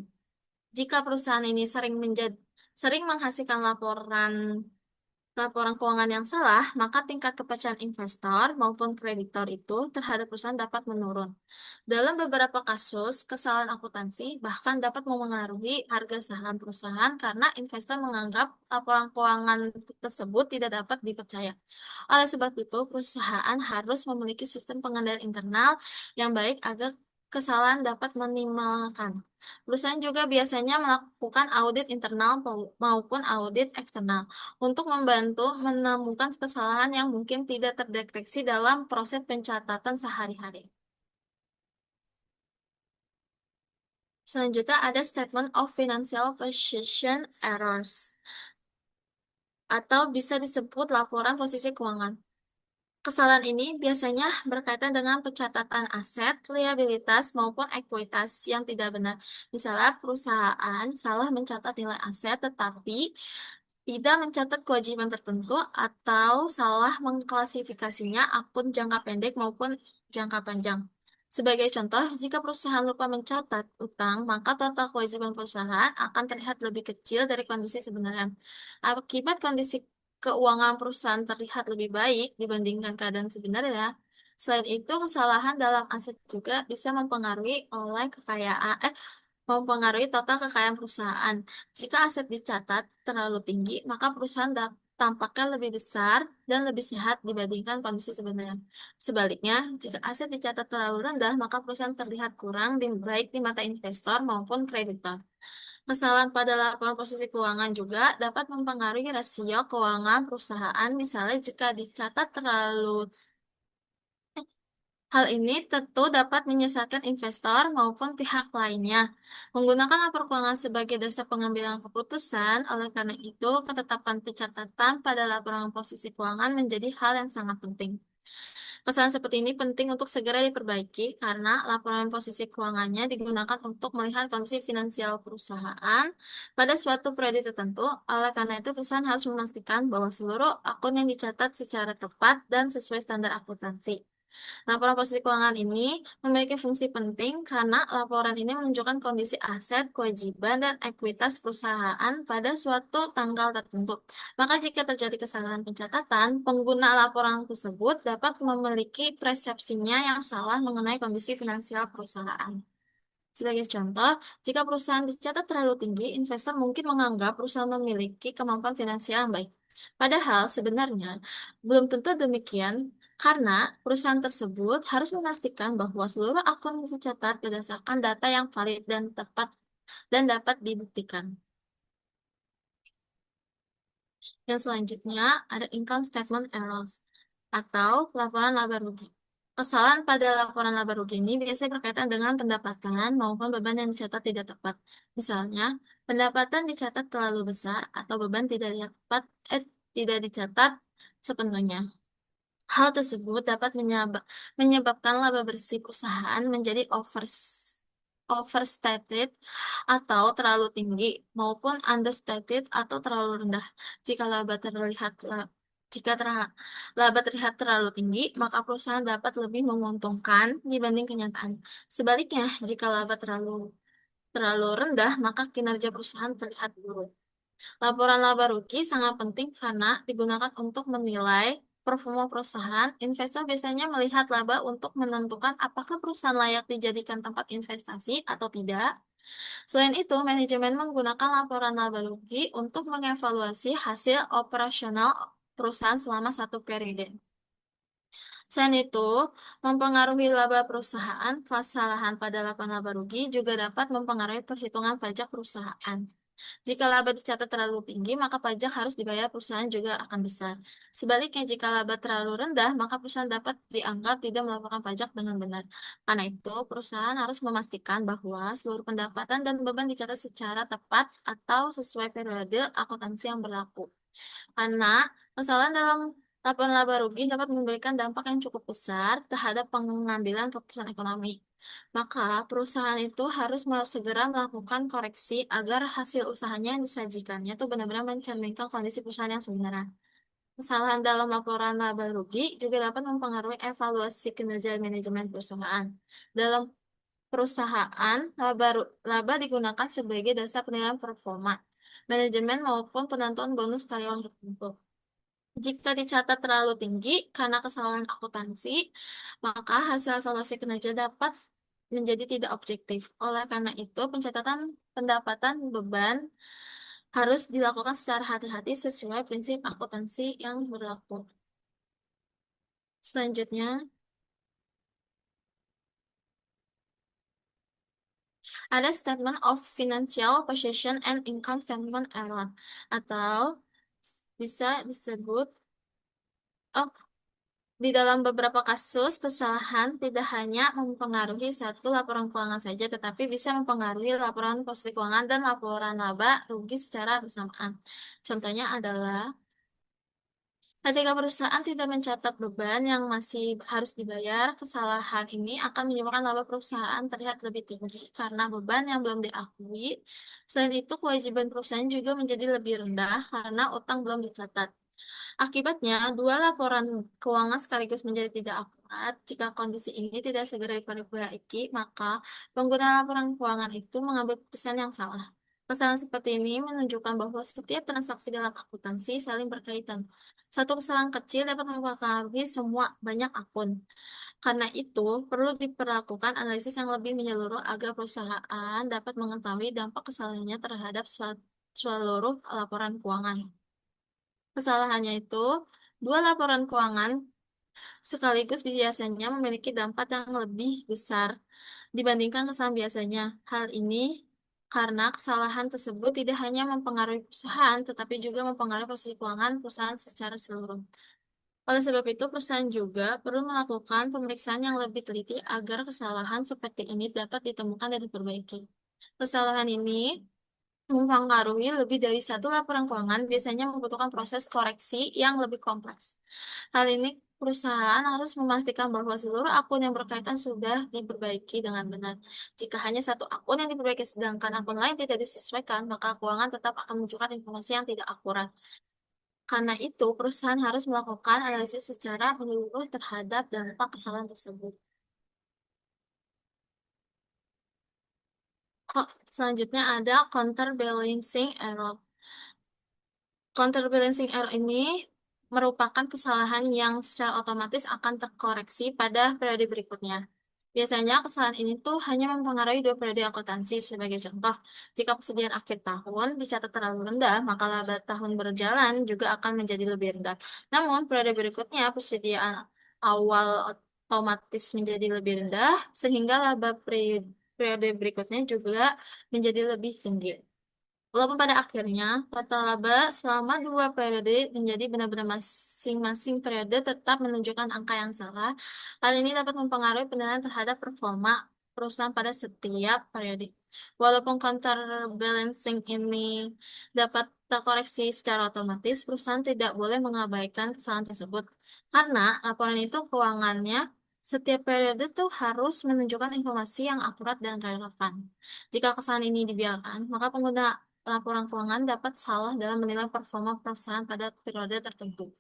Jika perusahaan ini sering menghasilkan laporan laporan keuangan yang salah, maka tingkat kepercayaan investor maupun kreditor itu terhadap perusahaan dapat menurun. Dalam beberapa kasus, kesalahan akuntansi bahkan dapat memengaruhi harga saham perusahaan karena investor menganggap laporan keuangan tersebut tidak dapat dipercaya. Oleh sebab itu, perusahaan harus memiliki sistem pengendalian internal yang baik agar kesalahan dapat minimalkan. Perusahaan juga biasanya melakukan audit internal maupun audit eksternal untuk membantu menemukan kesalahan yang mungkin tidak terdeteksi dalam proses pencatatan sehari-hari. Selanjutnya ada Statement of Financial Position Errors, atau bisa disebut laporan posisi keuangan. Kesalahan ini biasanya berkaitan dengan pencatatan aset, liabilitas, maupun ekuitas yang tidak benar. Misalnya, perusahaan salah mencatat nilai aset, tetapi tidak mencatat kewajiban tertentu, atau salah mengklasifikasinya akun jangka pendek maupun jangka panjang. Sebagai contoh, jika perusahaan lupa mencatat utang, maka total kewajiban perusahaan akan terlihat lebih kecil dari kondisi sebenarnya. Akibat kondisi keuangan perusahaan terlihat lebih baik dibandingkan keadaan sebenarnya. Selain itu, kesalahan dalam aset juga bisa mempengaruhi total kekayaan perusahaan. Jika aset dicatat terlalu tinggi, maka perusahaan tampaknya lebih besar dan lebih sehat dibandingkan kondisi sebenarnya. Sebaliknya, jika aset dicatat terlalu rendah, maka perusahaan terlihat kurang baik di mata investor maupun kreditor. Kesalahan pada laporan posisi keuangan juga dapat mempengaruhi rasio keuangan perusahaan, misalnya jika dicatat terlalu. Hal ini tentu dapat menyesatkan investor maupun pihak lainnya. Menggunakan lapor keuangan sebagai dasar pengambilan keputusan, oleh karena itu, ketetapan pencatatan pada laporan posisi keuangan menjadi hal yang sangat penting. Kesalahan seperti ini penting untuk segera diperbaiki karena laporan posisi keuangannya digunakan untuk melihat kondisi finansial perusahaan pada suatu periode tertentu. Oleh karena itu, perusahaan harus memastikan bahwa seluruh akun yang dicatat secara tepat dan sesuai standar akuntansi. Laporan posisi keuangan ini memiliki fungsi penting karena laporan ini menunjukkan kondisi aset, kewajiban, dan ekuitas perusahaan pada suatu tanggal tertentu. Maka jika terjadi kesalahan pencatatan, pengguna laporan tersebut dapat memiliki persepsinya yang salah mengenai kondisi finansial perusahaan. Sebagai contoh, jika perusahaan dicatat terlalu tinggi, investor mungkin menganggap perusahaan memiliki kemampuan finansial yang baik. Padahal sebenarnya belum tentu demikian, karena perusahaan tersebut harus memastikan bahwa seluruh akun dicatat berdasarkan data yang valid dan tepat dan dapat dibuktikan. Yang selanjutnya ada income statement errors atau laporan laba rugi. Kesalahan pada laporan laba rugi ini biasanya berkaitan dengan pendapatan maupun beban yang dicatat tidak tepat. Misalnya, pendapatan dicatat terlalu besar atau beban tidak dicatat sepenuhnya. Hal tersebut dapat menyebabkan laba bersih perusahaan menjadi overstated atau terlalu tinggi maupun understated atau terlalu rendah. Jika laba terlihat terlalu tinggi, maka perusahaan dapat lebih menguntungkan dibanding kenyataan. Sebaliknya, jika laba terlalu rendah, maka kinerja perusahaan terlihat buruk. Laporan laba rugi sangat penting karena digunakan untuk menilai performa perusahaan. Investor biasanya melihat laba untuk menentukan apakah perusahaan layak dijadikan tempat investasi atau tidak. Selain itu, manajemen menggunakan laporan laba rugi untuk mengevaluasi hasil operasional perusahaan selama satu periode. Selain itu, mempengaruhi laba perusahaan, kesalahan pada laporan laba rugi juga dapat mempengaruhi perhitungan pajak perusahaan. Jika laba dicatat terlalu tinggi, maka pajak harus dibayar perusahaan juga akan besar. Sebaliknya, jika laba terlalu rendah, maka perusahaan dapat dianggap tidak melaporkan pajak dengan benar. Karena itu, perusahaan harus memastikan bahwa seluruh pendapatan dan beban dicatat secara tepat atau sesuai periode akuntansi yang berlaku. Karena kesalahan dalam laporan laba rugi dapat memberikan dampak yang cukup besar terhadap pengambilan keputusan ekonomi. Maka perusahaan itu harus segera melakukan koreksi agar hasil usahanya yang disajikannya itu benar-benar mencerminkan kondisi perusahaan yang sebenarnya. Kesalahan dalam laporan laba rugi juga dapat mempengaruhi evaluasi kinerja manajemen perusahaan. Dalam perusahaan, laba digunakan sebagai dasar penilaian performa manajemen maupun penentuan bonus karyawan tertentu. Jika dicatat terlalu tinggi karena kesalahan akuntansi, maka hasil evaluasi kinerja dapat menjadi tidak objektif. Oleh karena itu, pencatatan pendapatan beban harus dilakukan secara hati-hati sesuai prinsip akuntansi yang berlaku. Selanjutnya, ada Statement of Financial Position and Income Statement Error, atau bisa disebut, oh, di dalam beberapa kasus, kesalahan tidak hanya mempengaruhi satu laporan keuangan saja, tetapi bisa mempengaruhi laporan posisi keuangan dan laporan laba rugi secara bersamaan. Contohnya adalah ketika perusahaan tidak mencatat beban yang masih harus dibayar, kesalahan ini akan menyebabkan laba perusahaan terlihat lebih tinggi karena beban yang belum diakui. Selain itu, kewajiban perusahaan juga menjadi lebih rendah karena utang belum dicatat. Akibatnya, dua laporan keuangan sekaligus menjadi tidak akurat. Jika kondisi ini tidak segera diperbaiki, maka pengguna laporan keuangan itu mengambil keputusan yang salah. Kesalahan seperti ini menunjukkan bahwa setiap transaksi dalam akuntansi saling berkaitan. Satu kesalahan kecil dapat mempengaruhi semua banyak akun. Karena itu, perlu diperlakukan analisis yang lebih menyeluruh agar perusahaan dapat mengetahui dampak kesalahannya terhadap seluruh laporan keuangan. Kesalahannya itu, dua laporan keuangan sekaligus biasanya memiliki dampak yang lebih besar dibandingkan kesalahan biasanya. Hal ini karena kesalahan tersebut tidak hanya mempengaruhi perusahaan, tetapi juga mempengaruhi posisi keuangan perusahaan secara seluruh. Oleh sebab itu, perusahaan juga perlu melakukan pemeriksaan yang lebih teliti agar kesalahan seperti ini dapat ditemukan dan diperbaiki. Kesalahan ini mempengaruhi lebih dari satu laporan keuangan, biasanya membutuhkan proses koreksi yang lebih kompleks. Hal ini perusahaan harus memastikan bahwa seluruh akun yang berkaitan sudah diperbaiki dengan benar. Jika hanya satu akun yang diperbaiki sedangkan akun lain tidak disesuaikan, maka keuangan tetap akan menunjukkan informasi yang tidak akurat. Karena itu, perusahaan harus melakukan analisis secara menyeluruh terhadap dampak kesalahan tersebut. Selanjutnya ada counterbalancing error. Counterbalancing error ini merupakan kesalahan yang secara otomatis akan terkoreksi pada periode berikutnya. Biasanya kesalahan ini tuh hanya mempengaruhi dua periode akuntansi. Sebagai contoh, jika persediaan akhir tahun dicatat terlalu rendah, maka laba tahun berjalan juga akan menjadi lebih rendah. Namun, periode berikutnya persediaan awal otomatis menjadi lebih rendah, sehingga laba periode berikutnya juga menjadi lebih tinggi. Walaupun pada akhirnya total laba selama dua periode menjadi benar-benar masing-masing periode tetap menunjukkan angka yang salah, hal ini dapat mempengaruhi penilaian terhadap performa perusahaan pada setiap periode. Walaupun counterbalancing ini dapat terkoreksi secara otomatis, perusahaan tidak boleh mengabaikan kesalahan tersebut karena laporan itu keuangannya setiap periode tuh harus menunjukkan informasi yang akurat dan relevan. Jika kesalahan ini dibiarkan, maka pengguna laporan keuangan dapat salah dalam menilai performa perusahaan pada periode tertentu.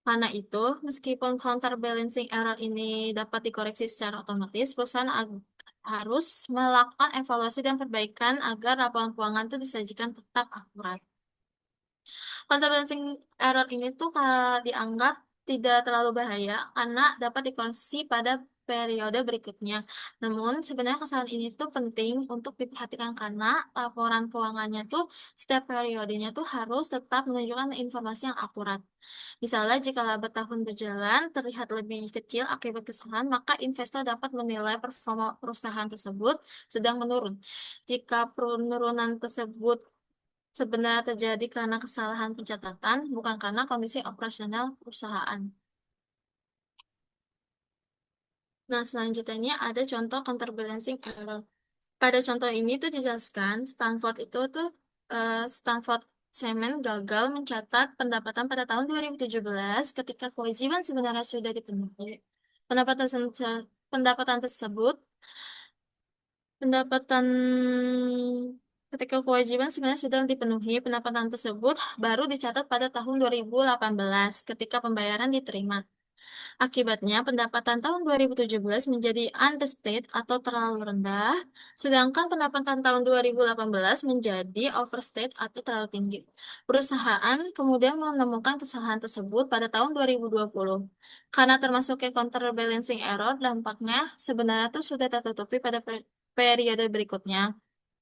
Karena itu, meskipun counterbalancing error ini dapat dikoreksi secara otomatis, perusahaan harus melakukan evaluasi dan perbaikan agar laporan keuangan itu disajikan tetap akurat. Counterbalancing error ini tuh dianggap tidak terlalu bahaya karena dapat dikoreksi pada periode berikutnya. Namun sebenarnya kesalahan ini tuh penting untuk diperhatikan karena laporan keuangannya tuh setiap periodenya tuh harus tetap menunjukkan informasi yang akurat. Misalnya jika laba tahun berjalan terlihat lebih kecil akibat kesalahan, maka investor dapat menilai performa perusahaan tersebut sedang menurun. Jika penurunan tersebut sebenarnya terjadi karena kesalahan pencatatan, bukan karena kondisi operasional perusahaan. Nah, selanjutnya ada contoh counterbalancing error. Pada contoh ini tuh dijelaskan, Stanford Cement gagal mencatat pendapatan pada tahun 2017 ketika kewajiban sebenarnya sudah dipenuhi. Pendapatan pendapatan tersebut pendapatan ketika kewajiban sebenarnya sudah dipenuhi, pendapatan tersebut baru dicatat pada tahun 2018 ketika pembayaran diterima. Akibatnya, pendapatan tahun 2017 menjadi understate atau terlalu rendah, sedangkan pendapatan tahun 2018 menjadi overstate atau terlalu tinggi. Perusahaan kemudian menemukan kesalahan tersebut pada tahun 2020. Karena termasuk ke counterbalancing error, dampaknya sebenarnya itu sudah tertutupi pada periode berikutnya.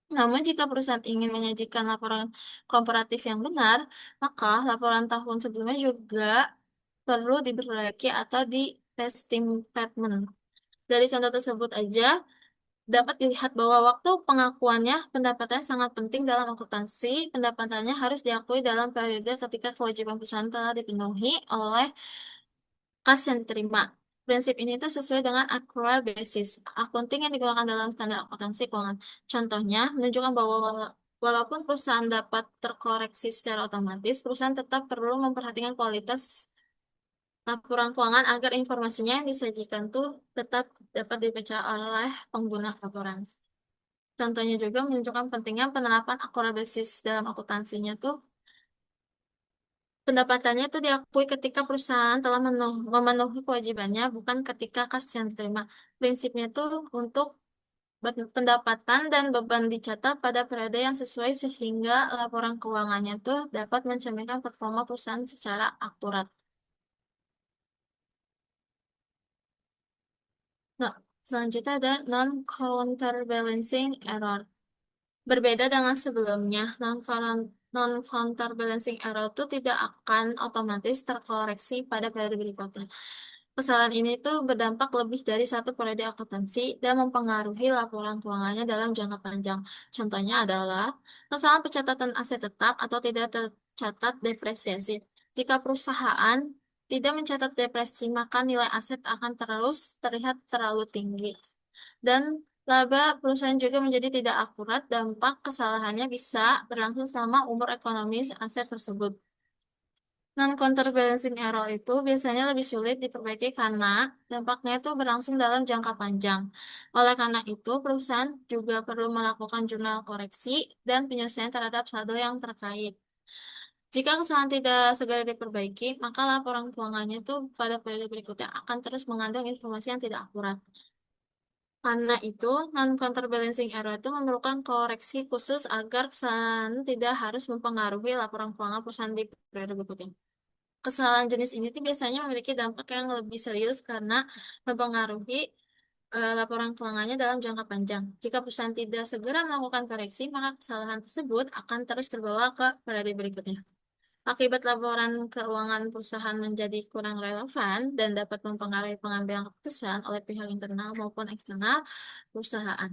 Namun, jika perusahaan ingin menyajikan laporan komparatif yang benar, maka laporan tahun sebelumnya juga perlu diperbaiki atau di testing statement. Dari contoh tersebut aja, dapat dilihat bahwa waktu pengakuannya pendapatan sangat penting dalam akuntansi. Pendapatannya harus diakui dalam periode ketika kewajiban perusahaan telah dipenuhi oleh kas yang diterima. Prinsip ini itu sesuai dengan accrual basis, akunting yang digunakan dalam standar akuntansi keuangan. Contohnya, menunjukkan bahwa walaupun perusahaan dapat terkoreksi secara otomatis, perusahaan tetap perlu memperhatikan kualitas laporan keuangan agar informasinya yang disajikan tuh tetap dapat dibaca oleh pengguna laporan. Contohnya juga menunjukkan pentingnya penerapan accrual basis dalam akuntansinya tuh pendapatannya itu diakui ketika perusahaan telah memenuhi kewajibannya, bukan ketika kas yang diterima. Prinsipnya itu untuk pendapatan dan beban dicatat pada periode yang sesuai sehingga laporan keuangannya itu dapat mencerminkan performa perusahaan secara akurat. Nah, selanjutnya ada non-counterbalancing error. Berbeda dengan sebelumnya, non-counterbalancing error itu tidak akan otomatis terkoreksi pada periode berikutnya. Kesalahan ini tuh berdampak lebih dari satu periode akuntansi dan mempengaruhi laporan keuangannya dalam jangka panjang. Contohnya adalah kesalahan pencatatan aset tetap atau tidak tercatat depresiasi. Jika perusahaan tidak mencatat depresi, maka nilai aset akan terus terlihat terlalu tinggi. Dan laba perusahaan juga menjadi tidak akurat, dampak kesalahannya bisa berlangsung selama umur ekonomi aset tersebut. Non-counterbalancing error itu biasanya lebih sulit diperbaiki karena dampaknya itu berlangsung dalam jangka panjang. Oleh karena itu, perusahaan juga perlu melakukan jurnal koreksi dan penyesuaian terhadap saldo yang terkait. Jika kesalahan tidak segera diperbaiki, maka laporan keuangannya itu pada periode berikutnya akan terus mengandung informasi yang tidak akurat. Karena itu, non-counterbalancing error itu memerlukan koreksi khusus agar kesalahan tidak harus mempengaruhi laporan keuangan perusahaan di periode berikutnya. Kesalahan jenis ini tuh biasanya memiliki dampak yang lebih serius karena mempengaruhi laporan keuangannya dalam jangka panjang. Jika perusahaan tidak segera melakukan koreksi, maka kesalahan tersebut akan terus terbawa ke periode berikutnya. Akibat laporan keuangan perusahaan menjadi kurang relevan dan dapat mempengaruhi pengambilan keputusan oleh pihak internal maupun eksternal perusahaan.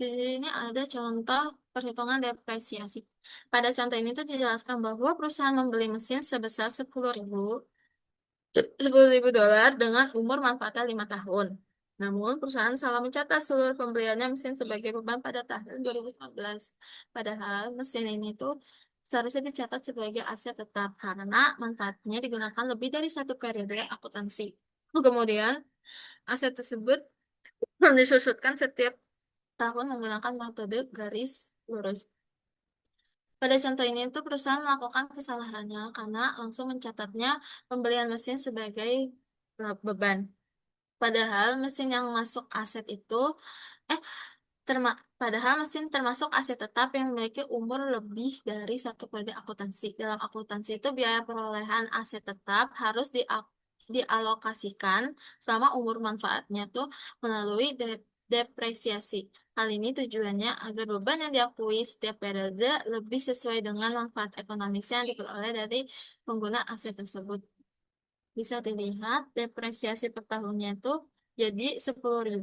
Di sini ada contoh perhitungan depresiasi. Pada contoh ini tuh dijelaskan bahwa perusahaan membeli mesin sebesar 10.000 dolar dengan umur manfaatnya 5 tahun. Namun, perusahaan salah mencatat seluruh pembeliannya mesin sebagai beban pada tahun 2019. Padahal, mesin ini tuh seharusnya dicatat sebagai aset tetap karena manfaatnya digunakan lebih dari satu periode akuntansi. Kemudian, aset tersebut disusutkan setiap tahun menggunakan metode garis lurus. Pada contoh ini itu perusahaan melakukan kesalahannya karena langsung mencatatnya pembelian mesin sebagai beban. Padahal mesin yang masuk aset itu eh padahal mesin termasuk aset tetap yang memiliki umur lebih dari satu periode akuntansi. Dalam akuntansi itu biaya perolehan aset tetap harus dialokasikan selama umur manfaatnya tuh melalui depresiasi. Hal ini tujuannya agar beban yang diakui setiap periode lebih sesuai dengan manfaat ekonomis yang diperoleh dari pengguna aset tersebut. Bisa dilihat depresiasi per tahunnya itu jadi 10.000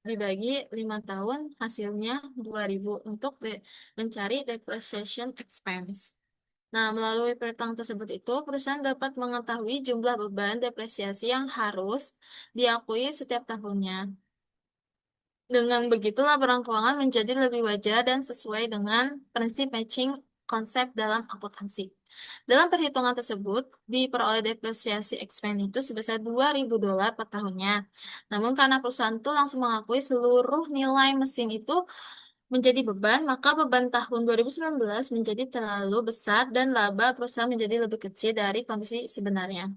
dibagi 5 tahun hasilnya 2.000 untuk mencari depreciation expense. Nah, melalui perhitungan tersebut itu perusahaan dapat mengetahui jumlah beban depresiasi yang harus diakui setiap tahunnya. Dengan begitu, laporan keuangan menjadi lebih wajar dan sesuai dengan prinsip matching konsep dalam akuntansi. Dalam perhitungan tersebut, diperoleh depresiasi expense itu sebesar 2.000 dolar per tahunnya. Namun karena perusahaan itu langsung mengakui seluruh nilai mesin itu menjadi beban, maka beban tahun 2019 menjadi terlalu besar dan laba perusahaan menjadi lebih kecil dari kondisi sebenarnya.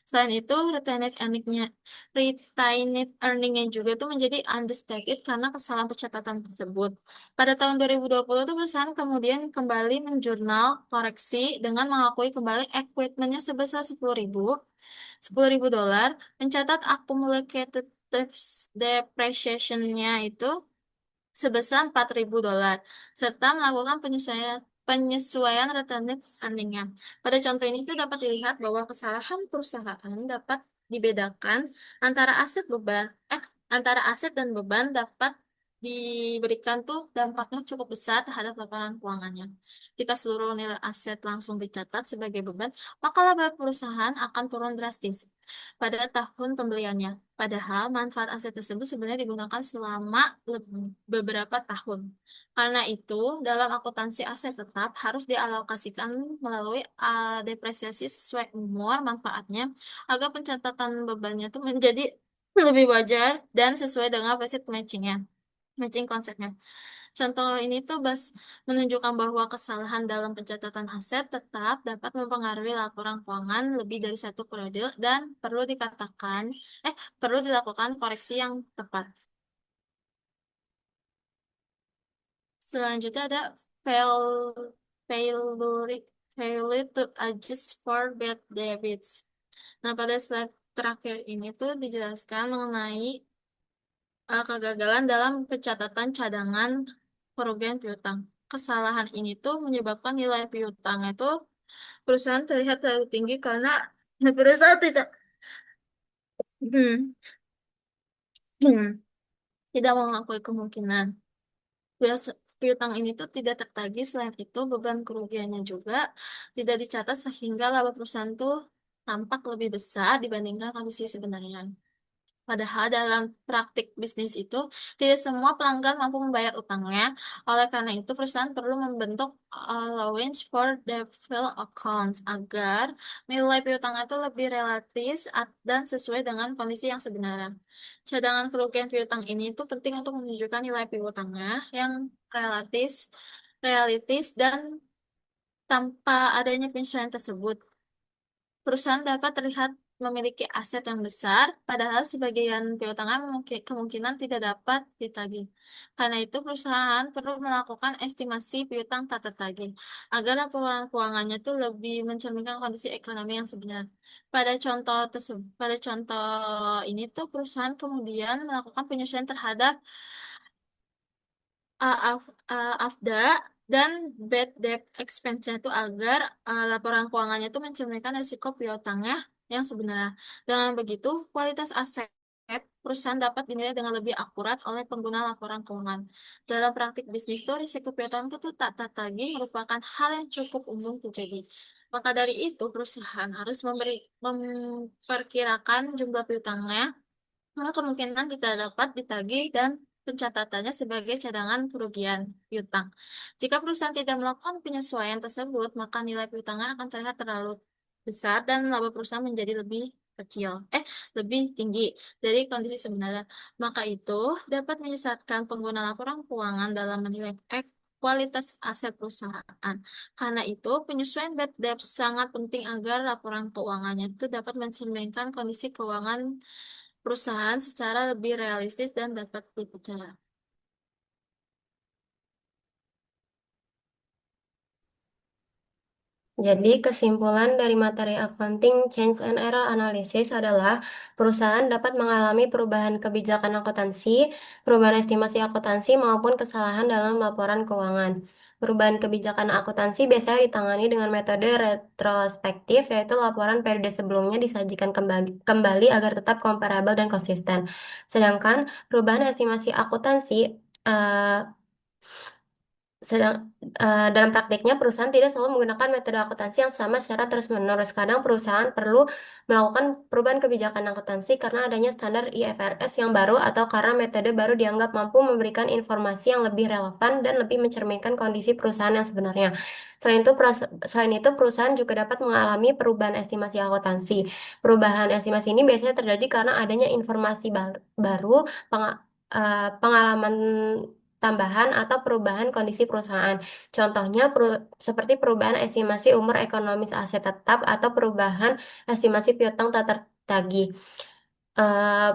Selain itu, retained earning-nya juga tuh menjadi understated karena kesalahan pencatatan tersebut. Pada tahun 2020 tuh perusahaan kemudian kembali menjurnal koreksi dengan mengakui kembali equipment-nya sebesar 10.000 dolar, mencatat accumulated depreciation-nya itu sebesar 4.000 dolar, serta melakukan penyesuaian retained earning-nya. Pada contoh ini itu dapat dilihat bahwa kesalahan perusahaan dapat dibedakan antara antara aset dan beban dapat diberikan tuh dampaknya cukup besar terhadap laporan keuangannya. Jika seluruh nilai aset langsung dicatat sebagai beban, maka laba perusahaan akan turun drastis pada tahun pembeliannya. Padahal manfaat aset tersebut sebenarnya digunakan selama beberapa tahun. Karena itu, dalam akuntansi aset tetap harus dialokasikan melalui depresiasi sesuai umur manfaatnya agar pencatatan bebannya itu menjadi lebih wajar dan sesuai dengan prinsip matching konsepnya. Contoh ini tuh menunjukkan bahwa kesalahan dalam pencatatan aset tetap dapat mempengaruhi laporan keuangan lebih dari satu periode dan perlu dilakukan koreksi yang tepat. Selanjutnya ada failure failure to adjust for bad debits. Nah, pada slide terakhir ini tuh dijelaskan mengenai kegagalan dalam pencatatan cadangan kerugian piutang. Kesalahan ini tuh menyebabkan nilai piutang itu perusahaan terlihat terlalu tinggi karena perusahaan tidak hmm, hmm, tidak mengakui kemungkinan piutang ini tuh tidak tertagih. Selain itu, beban kerugiannya juga tidak dicatat sehingga laba perusahaan tuh tampak lebih besar dibandingkan kondisi sebenarnya. Padahal dalam praktik bisnis itu, tidak semua pelanggan mampu membayar utangnya. Oleh karena itu, perusahaan perlu membentuk allowance for default accounts agar nilai piutang itu lebih relatif dan sesuai dengan kondisi yang sebenarnya. Cadangan kerugian piutang ini itu penting untuk menunjukkan nilai piutangnya yang relatif, realistis dan tanpa adanya penyesuaian tersebut. Perusahaan dapat terlihat memiliki aset yang besar, padahal sebagian piutangnya kemungkinan tidak dapat ditagih. Karena itu, perusahaan perlu melakukan estimasi piutang tak tertagih, agar laporan keuangannya itu lebih mencerminkan kondisi ekonomi yang sebenarnya. Pada contoh ini tuh perusahaan kemudian melakukan penyesuaian terhadap AFDA dan bad debt expense-nya itu agar laporan keuangannya itu mencerminkan risiko piutangnya yang sebenarnya. Dengan begitu, kualitas aset perusahaan dapat dinilai dengan lebih akurat oleh pengguna laporan keuangan. Dalam praktik bisnis itu, risiko piutang itu tak tertagih merupakan hal yang cukup umum terjadi. Maka dari itu, perusahaan harus memperkirakan jumlah piutangnya, maka kemungkinan tidak dapat ditagih dan pencatatannya sebagai cadangan kerugian piutang. Jika perusahaan tidak melakukan penyesuaian tersebut, maka nilai piutangnya akan terlihat terlalu besar dan laba perusahaan menjadi lebih tinggi dari kondisi sebenarnya. Maka itu dapat menyesatkan pengguna laporan keuangan dalam menilai kualitas aset perusahaan. Karena itu, penyesuaian bad debt sangat penting agar laporan keuangannya itu dapat mencerminkan kondisi keuangan perusahaan secara lebih realistis dan dapat dipercaya. Jadi, kesimpulan dari materi accounting change and error analysis adalah perusahaan dapat mengalami perubahan kebijakan akuntansi, perubahan estimasi akuntansi, maupun kesalahan dalam laporan keuangan. Perubahan kebijakan akuntansi biasanya ditangani dengan metode retrospektif, yaitu laporan periode sebelumnya disajikan kembali agar tetap komparabel dan konsisten. Sedangkan perubahan estimasi akuntansi eh, dalam praktiknya, perusahaan tidak selalu menggunakan metode akuntansi yang sama secara terus-menerus. Kadang perusahaan perlu melakukan perubahan kebijakan akuntansi karena adanya standar IFRS yang baru atau karena metode baru dianggap mampu memberikan informasi yang lebih relevan dan lebih mencerminkan kondisi perusahaan yang sebenarnya. Selain itu, perusahaan juga dapat mengalami perubahan estimasi akuntansi. Perubahan estimasi ini biasanya terjadi karena adanya informasi baru, pengalaman tambahan atau perubahan kondisi perusahaan. Contohnya seperti perubahan estimasi umur ekonomis aset tetap atau perubahan estimasi piutang tak tertagih. Eh,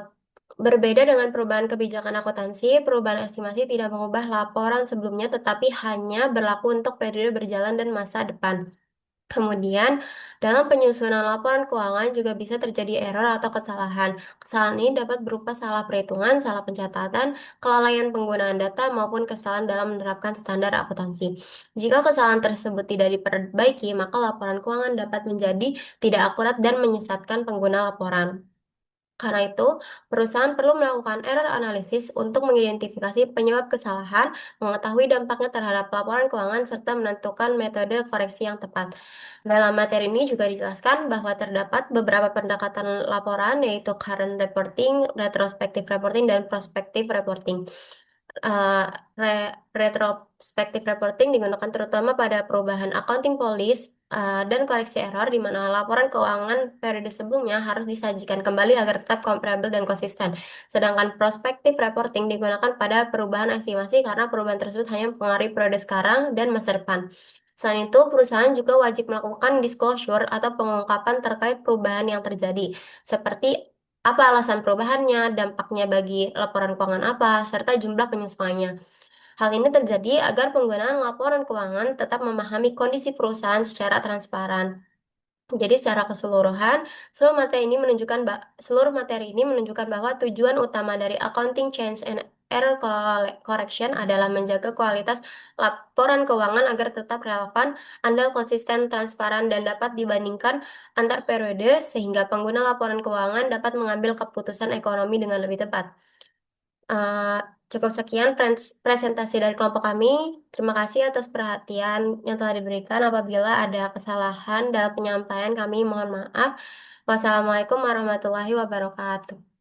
Berbeda dengan perubahan kebijakan akuntansi, perubahan estimasi tidak mengubah laporan sebelumnya tetapi hanya berlaku untuk periode berjalan dan masa depan. Kemudian, dalam penyusunan laporan keuangan juga bisa terjadi error atau kesalahan. Kesalahan ini dapat berupa salah perhitungan, salah pencatatan, kelalaian penggunaan data, maupun kesalahan dalam menerapkan standar akuntansi. Jika kesalahan tersebut tidak diperbaiki, maka laporan keuangan dapat menjadi tidak akurat dan menyesatkan pengguna laporan. Karena itu, perusahaan perlu melakukan error analysis untuk mengidentifikasi penyebab kesalahan, mengetahui dampaknya terhadap laporan keuangan, serta menentukan metode koreksi yang tepat. Dalam materi ini juga dijelaskan bahwa terdapat beberapa pendekatan laporan, yaitu current reporting, retrospective reporting, dan prospective reporting. Uh, Retrospective reporting digunakan terutama pada perubahan accounting policy dan koreksi error di mana laporan keuangan periode sebelumnya harus disajikan kembali agar tetap komparabel dan konsisten. Sedangkan prospective reporting digunakan pada perubahan estimasi karena perubahan tersebut hanya mempengaruhi periode sekarang dan masa depan. Selain itu, perusahaan juga wajib melakukan disclosure atau pengungkapan terkait perubahan yang terjadi, seperti apa alasan perubahannya, dampaknya bagi laporan keuangan apa, serta jumlah penyesuaiannya. Hal ini terjadi agar penggunaan laporan keuangan tetap memahami kondisi perusahaan secara transparan. Jadi secara keseluruhan, seluruh materi ini menunjukkan bahwa tujuan utama dari accounting change and error correction adalah menjaga kualitas laporan keuangan agar tetap relevan, andal, konsisten, transparan, dan dapat dibandingkan antar periode sehingga pengguna laporan keuangan dapat mengambil keputusan ekonomi dengan lebih tepat. Eh, Cukup sekian presentasi dari kelompok kami. Terima kasih atas perhatian yang telah diberikan. Apabila ada kesalahan dalam penyampaian, kami mohon maaf. Wassalamualaikum warahmatullahi wabarakatuh.